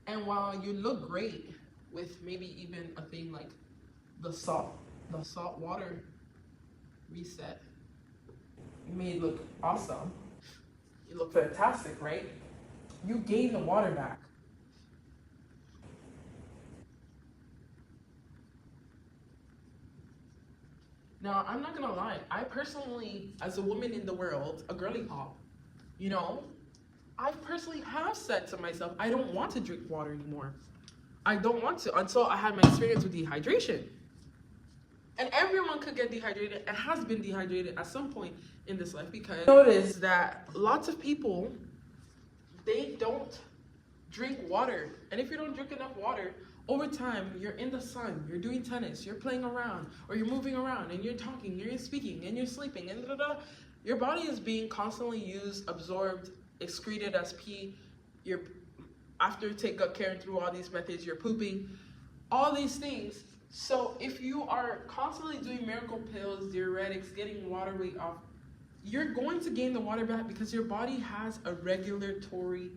And while you look great with maybe even a thing like the salt water reset, you may look awesome. You look fantastic, right? You gain the water back. Now, I'm not gonna lie, I personally, as a woman in the world, a girly pop, you know, I personally have said to myself, I don't want to drink water anymore. I don't want to, until I had my experience with dehydration. And everyone could get dehydrated and has been dehydrated at some point in this life, because notice that lots of people, they don't drink water. And if you don't drink enough water, over time, you're in the sun, you're doing tennis, you're playing around, or you're moving around, and you're talking, you're speaking, and you're sleeping, and your body is being constantly used, absorbed, excreted as pee. You're, after you take good care and through all these methods, you're pooping, all these things. So if you are constantly doing miracle pills, diuretics, getting water weight off, you're going to gain the water back, because your body has a regulatory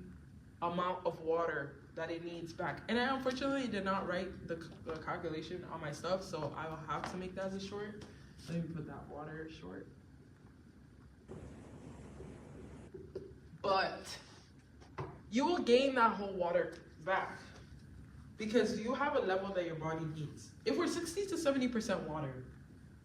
amount of water that it needs back. And I unfortunately did not write the calculation on my stuff, so I will have to make that as a short. Let me put that water short. But you will gain that whole water back, because you have a level that your body needs. If we're 60 to 70% water,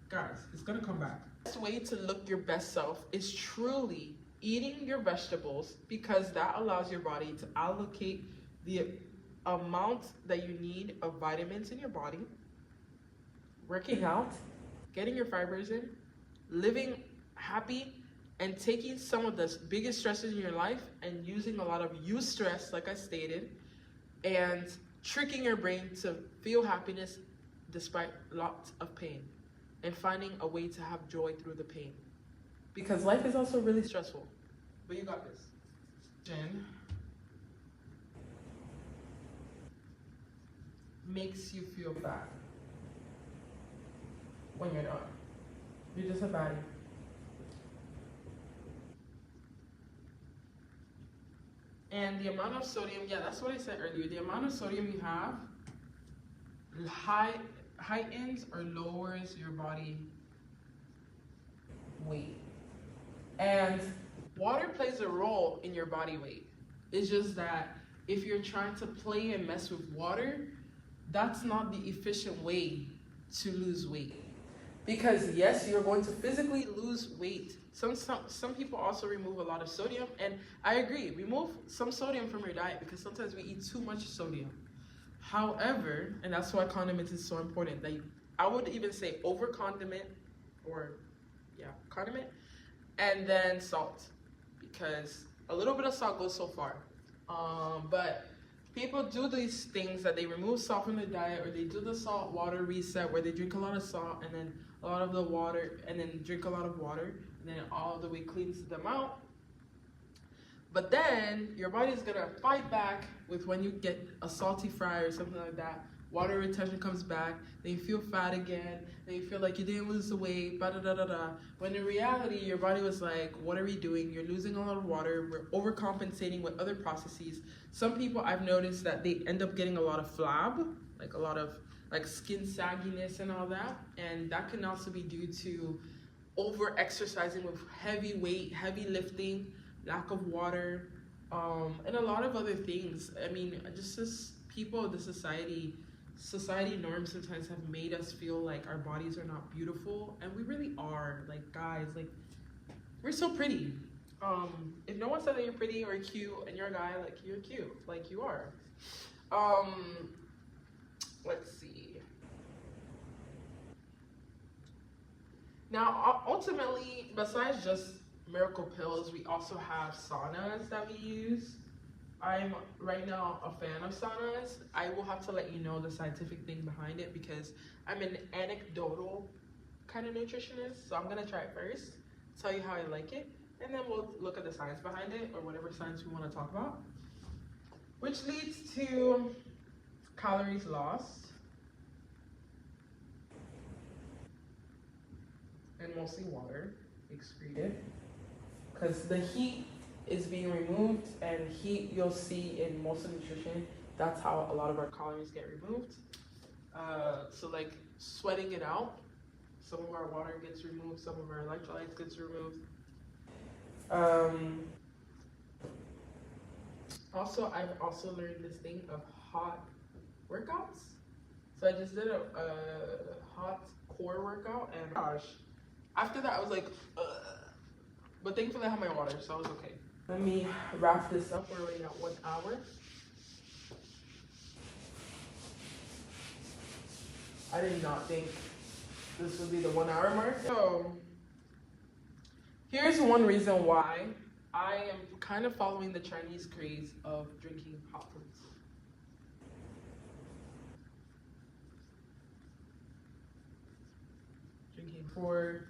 guys, it's gonna come back. The best way to look your best self is truly eating your vegetables, because that allows your body to allocate the amount that you need of vitamins in your body, working out, getting your fibers in, living happy, and taking some of the biggest stresses in your life and using a lot of eustress, like I stated, and tricking your brain to feel happiness despite lots of pain, and finding a way to have joy through the pain. Because life is also really stressful, but you got this. Jen makes you feel bad when you're not. You're just a baddie. And the amount of sodium, yeah, that's what I said earlier. The amount of sodium you have heightens or lowers your body weight. And water plays a role in your body weight. It's just that if you're trying to play and mess with water, that's not the efficient way to lose weight. Because yes, you're going to physically lose weight. Some people also remove a lot of sodium, and I agree, remove some sodium from your diet because sometimes we eat too much sodium. However, and that's why condiments is so important, that I would even say over condiment, or yeah, condiment, and then salt, because a little bit of salt goes so far. But people do these things that they remove salt from the diet, or they do the salt water reset where they drink a lot of salt and then a lot of the water, and then drink a lot of water, and then it all the way cleans them out. But then your body is gonna fight back with when you get a salty fry or something like that. Water retention comes back, then you feel fat again, then you feel like you didn't lose the weight, When in reality, your body was like, what are we doing? You're losing a lot of water, we're overcompensating with other processes. Some people, I've noticed that they end up getting a lot of flab, like a lot of like skin sagginess and all that. And that can also be due to over exercising with heavy weight, heavy lifting, lack of water, and a lot of other things. I mean, just people, the society norms sometimes have made us feel like our bodies are not beautiful, and we really are. Like, guys, like, we're so pretty. If no one said that you're pretty or cute and you're a guy, like, you're cute, like you are. Let's see. Now, ultimately, besides just miracle pills, we also have saunas that we use. I'm right now a fan of saunas. I will have to let you know the scientific thing behind it because I'm an anecdotal kind of nutritionist. So I'm gonna try it first, tell you how I like it, and then we'll look at the science behind it, or whatever science we want to talk about. Which leads to calories lost, and mostly water excreted, because the heat is being removed, and heat you'll see in most of nutrition, that's how a lot of our calories get removed. So like sweating it out, some of our water gets removed, some of our electrolytes gets removed. Also, I've also learned this thing of hot workouts. So I just did a hot core workout, and gosh, after that I was like, ugh. But thankfully I have my water, so I was okay. Let me wrap this up. We're already at 1 hour. I did not think this would be the 1 hour mark. So here's one reason why I am kind of following the Chinese craze of drinking hot foods. Drinking for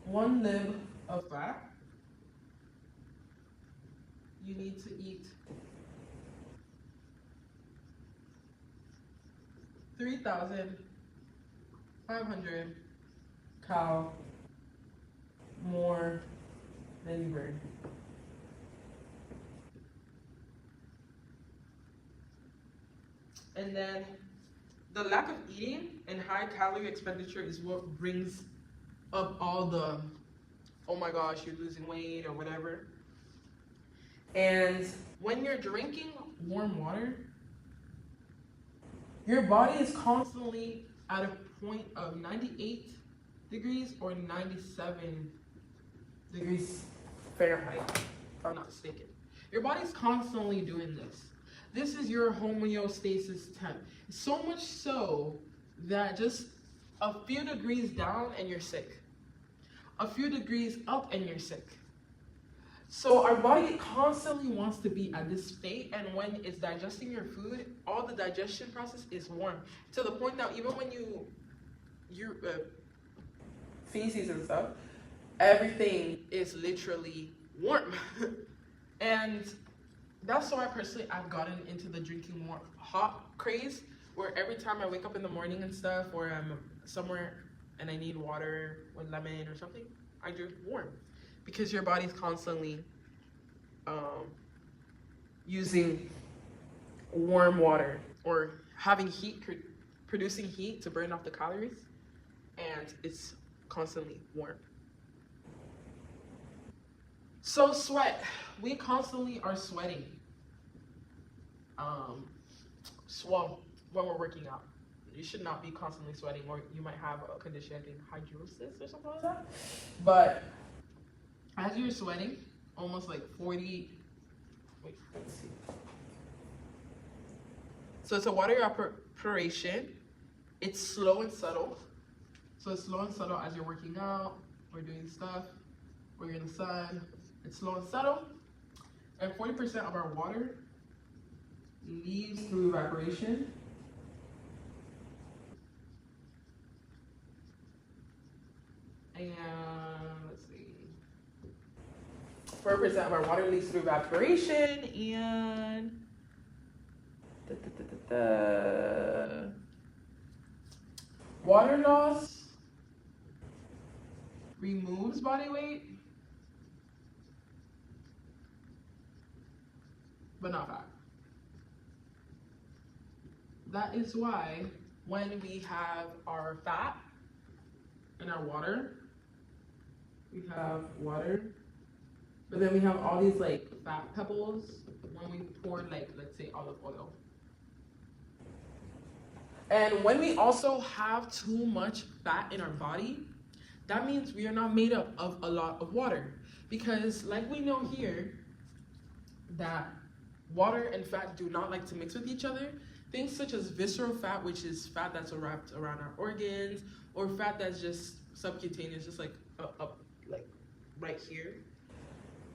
1 lib of fat, you need to eat 3,500 cal more than you burn. And then the lack of eating and high calorie expenditure is what brings up all the, oh my gosh, you're losing weight or whatever. And when you're drinking warm water, your body is constantly at a point of 98 degrees or 97 degrees Fahrenheit, if I'm not mistaken. Your body's constantly doing this. This is your homeostasis temp. So much so that just a few degrees down and you're sick. a few degrees up and you're sick. So our body constantly wants to be at this state, and when it's digesting your food, all the digestion process is warm to the point that even when you feces and stuff, everything is literally warm. And that's why personally I've gotten into the drinking more hot craze, where every time I wake up in the morning and stuff, or I'm somewhere and I need water with lemon or something, I drink warm. Because your body's constantly using warm water or having heat, producing heat to burn off the calories, and it's constantly warm. So sweat, we constantly are sweating. Well, when we're working out, you should not be constantly sweating, or you might have a condition, I think hydrosis or something like that. But as you're sweating, almost like 40, wait, let's see. So it's a water evaporation. It's slow and subtle. So it's slow and subtle as you're working out, or doing stuff, or you're in the sun. It's slow and subtle. And 40% of our water leaves through evaporation. And let's see. 4% of our water leaves through evaporation, and water loss removes body weight, but not fat. That is why when we have our fat in our water, we have water, but then we have all these like fat pebbles when we pour, like, let's say olive oil. And when we also have too much fat in our body, that means we are not made up of a lot of water. Because like we know here, that water and fat do not like to mix with each other. Things such as visceral fat, which is fat that's wrapped around our organs, or fat that's just subcutaneous, just like up like right here.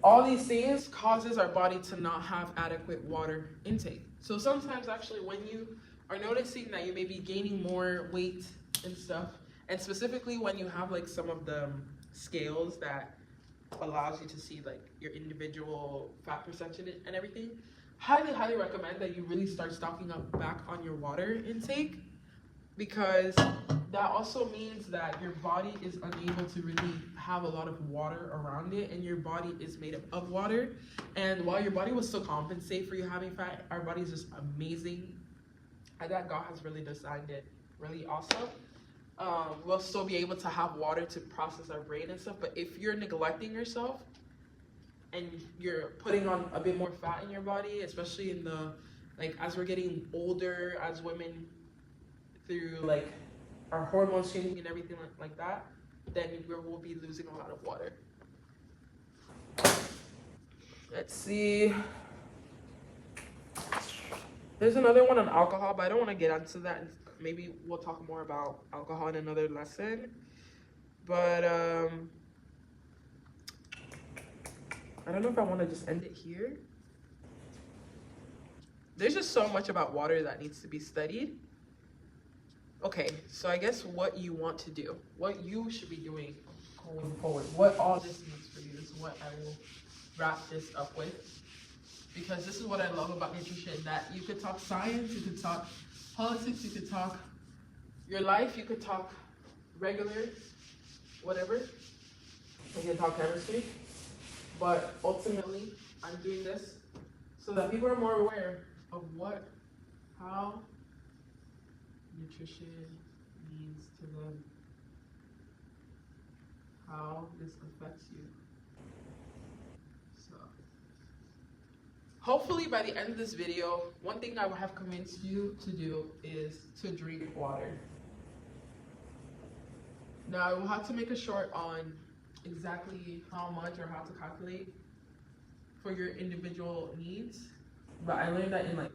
All these things causes our body to not have adequate water intake. So sometimes actually when you are noticing that you may be gaining more weight and stuff, and specifically when you have like some of the scales that allows you to see like your individual fat percentage and everything, highly recommend that you really start stocking up back on your water intake, because that also means that your body is unable to really have a lot of water around it, and your body is made up of water. And while your body will still compensate for you having fat, our body is just amazing at that. God has really designed it really awesome. We'll still be able to have water to process our brain and stuff, but if you're neglecting yourself and you're putting on a bit more fat in your body, especially in the, like, as we're getting older as women, through like our hormones changing and everything like that, then we'll be losing a lot of water. Let's see. There's another one on alcohol, but I don't want to get into that. Maybe we'll talk more about alcohol in another lesson. But I don't know if I want to just end it here. There's just so much about water that needs to be studied. Okay, so I guess what you want to do, what you should be doing going forward, what all this means for you, this is what I will wrap this up with. Because this is what I love about nutrition, that you could talk science, you could talk politics, you could talk your life, you could talk regular, whatever. You can talk chemistry. But ultimately, I'm doing this so that people are more aware of how nutrition means to them, how this affects you. So, hopefully by the end of this video, one thing I will have convinced you to do is to drink water. Now, I will have to make a short on exactly how much or how to calculate for your individual needs. But I learned that in like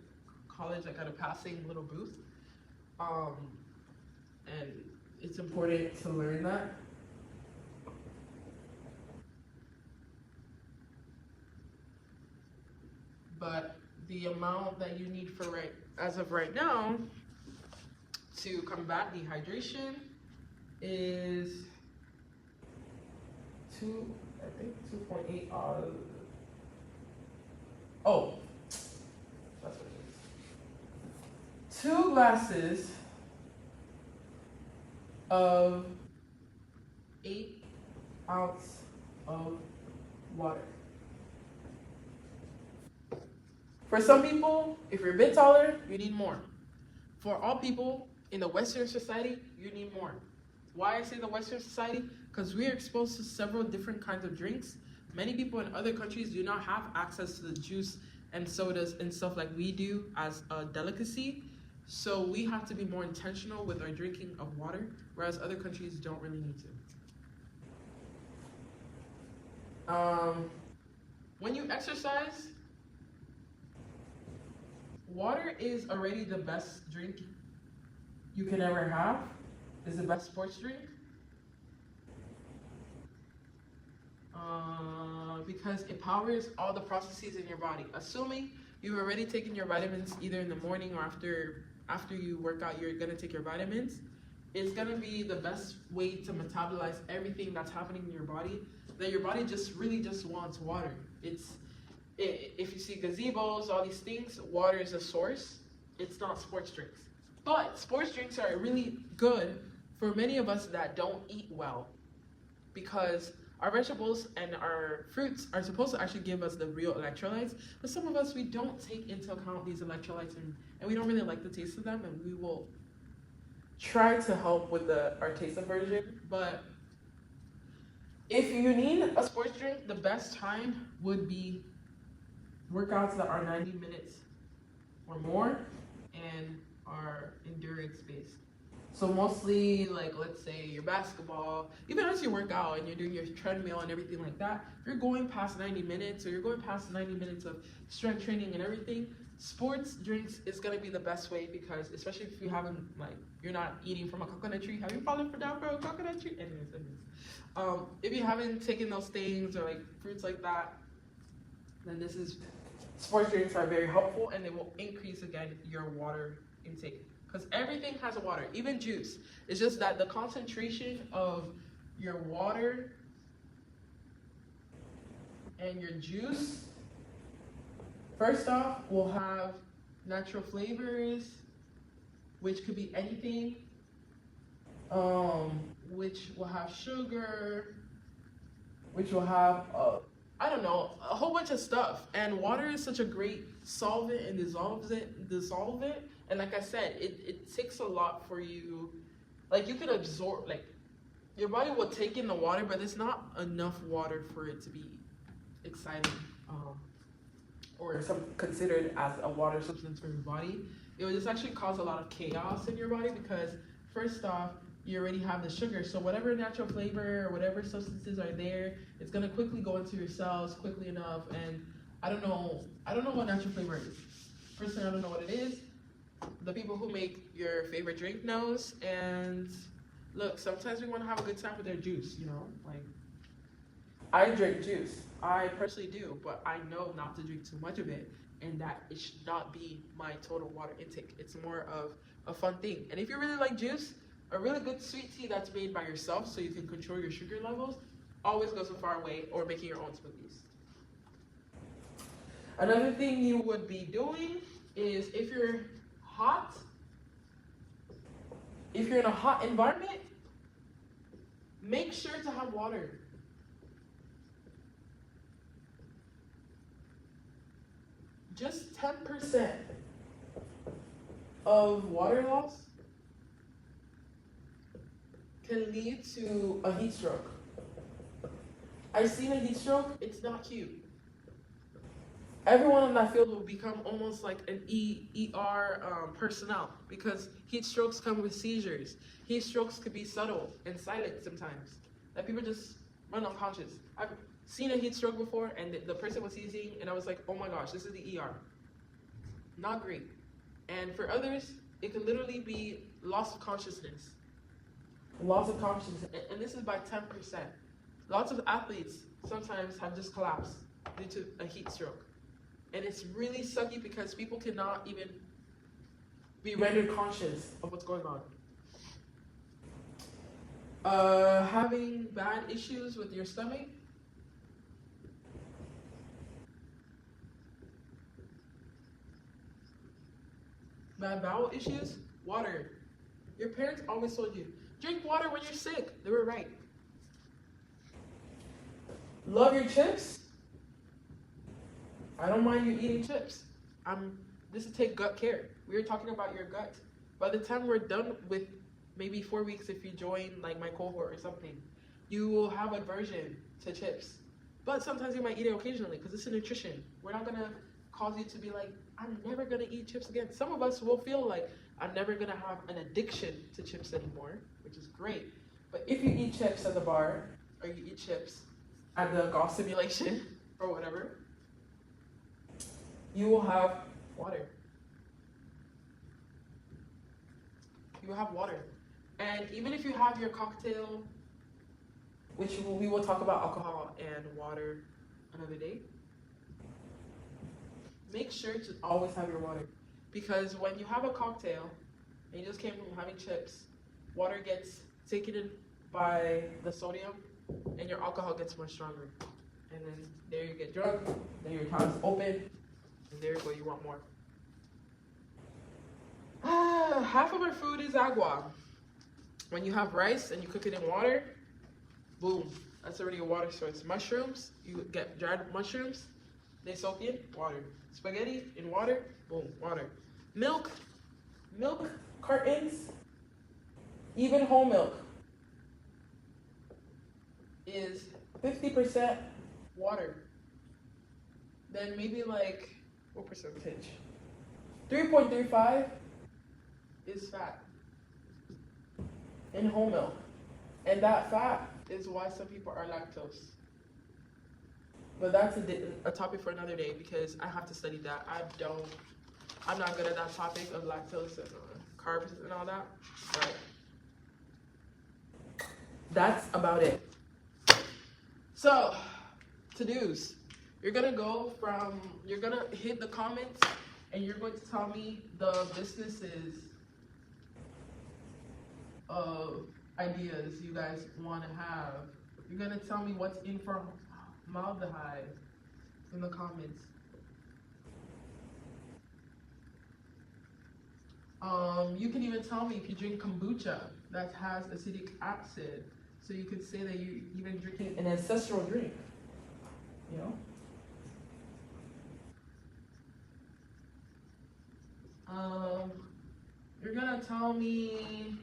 college, like at a passing little booth. And it's important to learn that. but the amount that you need for as of right now to combat dehydration is 2.8. Oh, that's what it is. 2 glasses of 8 ounce of water. For some people, if you're a bit taller, you need more. For all people in the Western society, you need more. Why I say the Western society? Because we are exposed to several different kinds of drinks. Many people in other countries do not have access to the juice and sodas and stuff like we do as a delicacy. So we have to be more intentional with our drinking of water, whereas other countries don't really need to. When you exercise, water is already the best drink you can ever have. It's the best sports drink. Because it powers all the processes in your body. Assuming you've already taken your vitamins either in the morning or after you work out, you're gonna take your vitamins. It's gonna be the best way to metabolize everything that's happening in your body. That your body really just wants water. If you see gazebos, all these things, water is a source. It's not sports drinks. But sports drinks are really good for many of us that don't eat well, because our vegetables and our fruits are supposed to actually give us the real electrolytes, but some of us, we don't take into account these electrolytes and we don't really like the taste of them, and we will try to help with our taste aversion. But if you need a sports drink, the best time would be workouts that are 90 minutes or more and are endurance based. So mostly, like, let's say your basketball, even as you work out and you're doing your treadmill and everything like that, if you're going past 90 minutes or you're going past 90 minutes of strength training and everything, sports drinks is gonna be the best way, because especially if you haven't, like, you're not eating from a coconut tree. Have you fallen down from a coconut tree? Anyways. If you haven't taken those things or like fruits like that, then sports drinks are very helpful, and they will increase again your water intake. Because everything has water, even juice. It's just that the concentration of your water and your juice, first off, will have natural flavors, which could be anything, which will have sugar, which will have, I don't know, a whole bunch of stuff. And water is such a great solvent and dissolve it. And like I said, it takes a lot for you. Like, you could absorb, like, your body will take in the water, but it's not enough water for it to be exciting, or considered as a water substance for your body. It would just actually cause a lot of chaos in your body, because first off, you already have the sugar. So whatever natural flavor or whatever substances are there, it's gonna quickly go into your cells quickly enough. And I don't know what natural flavor is. Personally, I don't know what it is. The people who make your favorite drink knows. And look, sometimes we want to have a good time with their juice, you know? Like, I drink juice. I personally do, but I know not to drink too much of it, and that it should not be my total water intake. It's more of a fun thing. And if you really like juice, a really good sweet tea that's made by yourself so you can control your sugar levels always goes a far way, or making your own smoothies. Another thing you would be doing is, if you're in a hot environment, make sure to have water. Just 10% of water loss can lead to a heat stroke. I've seen a heat stroke, it's not cute. Everyone in that field will become almost like an ER personnel, because heat strokes come with seizures. Heat strokes could be subtle and silent sometimes, that people just run unconscious. I've seen a heat stroke before, and the person was seizing, and I was like, oh my gosh, this is the ER. Not great. And for others, it could literally be loss of consciousness. Loss of consciousness, and this is by 10%. Lots of athletes sometimes have just collapsed due to a heat stroke. And it's really sucky because people cannot even be rendered conscious of what's going on. Having bad issues with your stomach. Bad bowel issues. Water. Your parents always told you, drink water when you're sick. They were right. Love your chips. I don't mind you eating chips. This is take gut care. We were talking about your gut. By the time we're done with maybe 4 weeks, if you join like my cohort or something, you will have aversion to chips. But sometimes you might eat it occasionally because it's a nutrition. We're not gonna cause you to be like, I'm never gonna eat chips again. Some of us will feel like I'm never gonna have an addiction to chips anymore, which is great. But if you eat chips at the bar, or you eat chips at the golf simulation, or whatever, you will have water. You will have water. And even if you have your cocktail, which we will talk about alcohol and water another day, make sure to always have your water. Because when you have a cocktail, and you just came from having chips, water gets taken in by the sodium, and your alcohol gets much stronger. And then there you get drunk, then your tongue's open, and there you go, you want more. Half of our food is agua. When you have rice and you cook it in water, boom, that's already a water source. Mushrooms, you get dried mushrooms, they soak in water. Spaghetti in water, boom, water. Milk cartons, even whole milk is 50% water. Then maybe like, what percentage? 3.35 is fat in whole milk. And that fat is why some people are lactose. But that's a topic for another day because I have to study that. I'm not good at that topic of lactose and carbs and all that. But that's about it. So, to-dos. You're gonna hit the comments and you're going to tell me the businesses of ideas you guys want to have. You're gonna tell me what's in formaldehyde in the comments. You can even tell me if you drink kombucha that has acetic acid. So you could say that you're even drinking an ancestral drink, you know? You're gonna tell me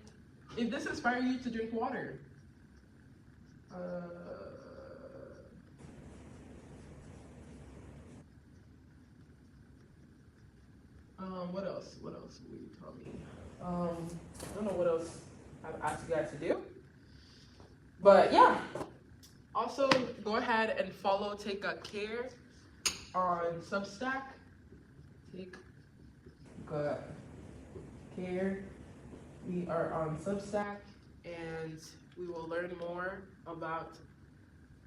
if this inspires you to drink water. What else? What else will you tell me? I don't know what else I've asked you guys to do. But yeah. Also, go ahead and follow Take Gut Care on Substack. Take Gut Care. We are on Substack, and we will learn more about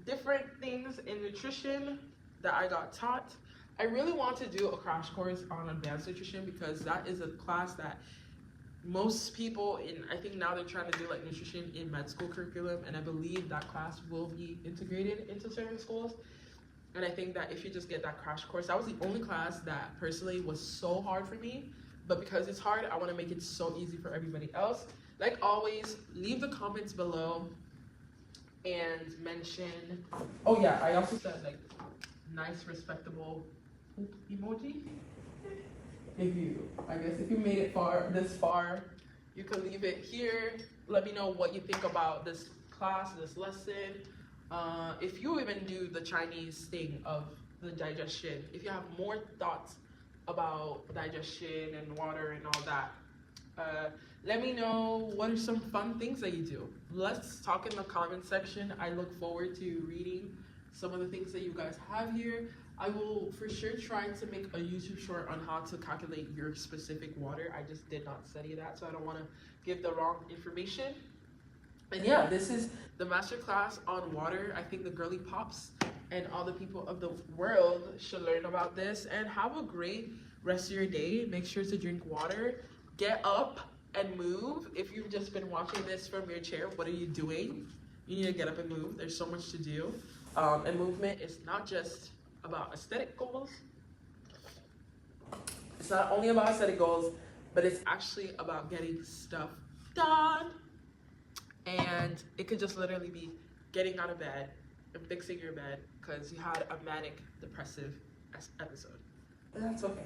different things in nutrition that I got taught. I really want to do a crash course on advanced nutrition because that is a class that most people I think now they're trying to do like nutrition in med school curriculum, and I believe that class will be integrated into certain schools. And I think that if you just get that crash course, that was the only class that personally was so hard for me, but because it's hard, I want to make it so easy for everybody else. Like always, leave the comments below and mention, oh yeah, I also said like nice respectable poop emoji. If you made it this far, you can leave it here. Let me know what you think about this class, this lesson. If you even do the Chinese thing of the digestion, if you have more thoughts about digestion and water and all that, let me know what are some fun things that you do. Let's talk in the comment section. I look forward to reading some of the things that you guys have here. I will for sure try to make a YouTube short on how to calculate your specific water. I just did not study that, so I don't want to give the wrong information. And yeah, this is the masterclass on water. I think the girly pops and all the people of the world should learn about this, and have a great rest of your day. Make sure to drink water, get up and move. If you've just been watching this from your chair, what are you doing? You need to get up and move. There's so much to do. And movement is not just about aesthetic goals. It's not only about aesthetic goals, but it's actually about getting stuff done. And it could just literally be getting out of bed and fixing your bed because you had a manic depressive episode. And that's okay.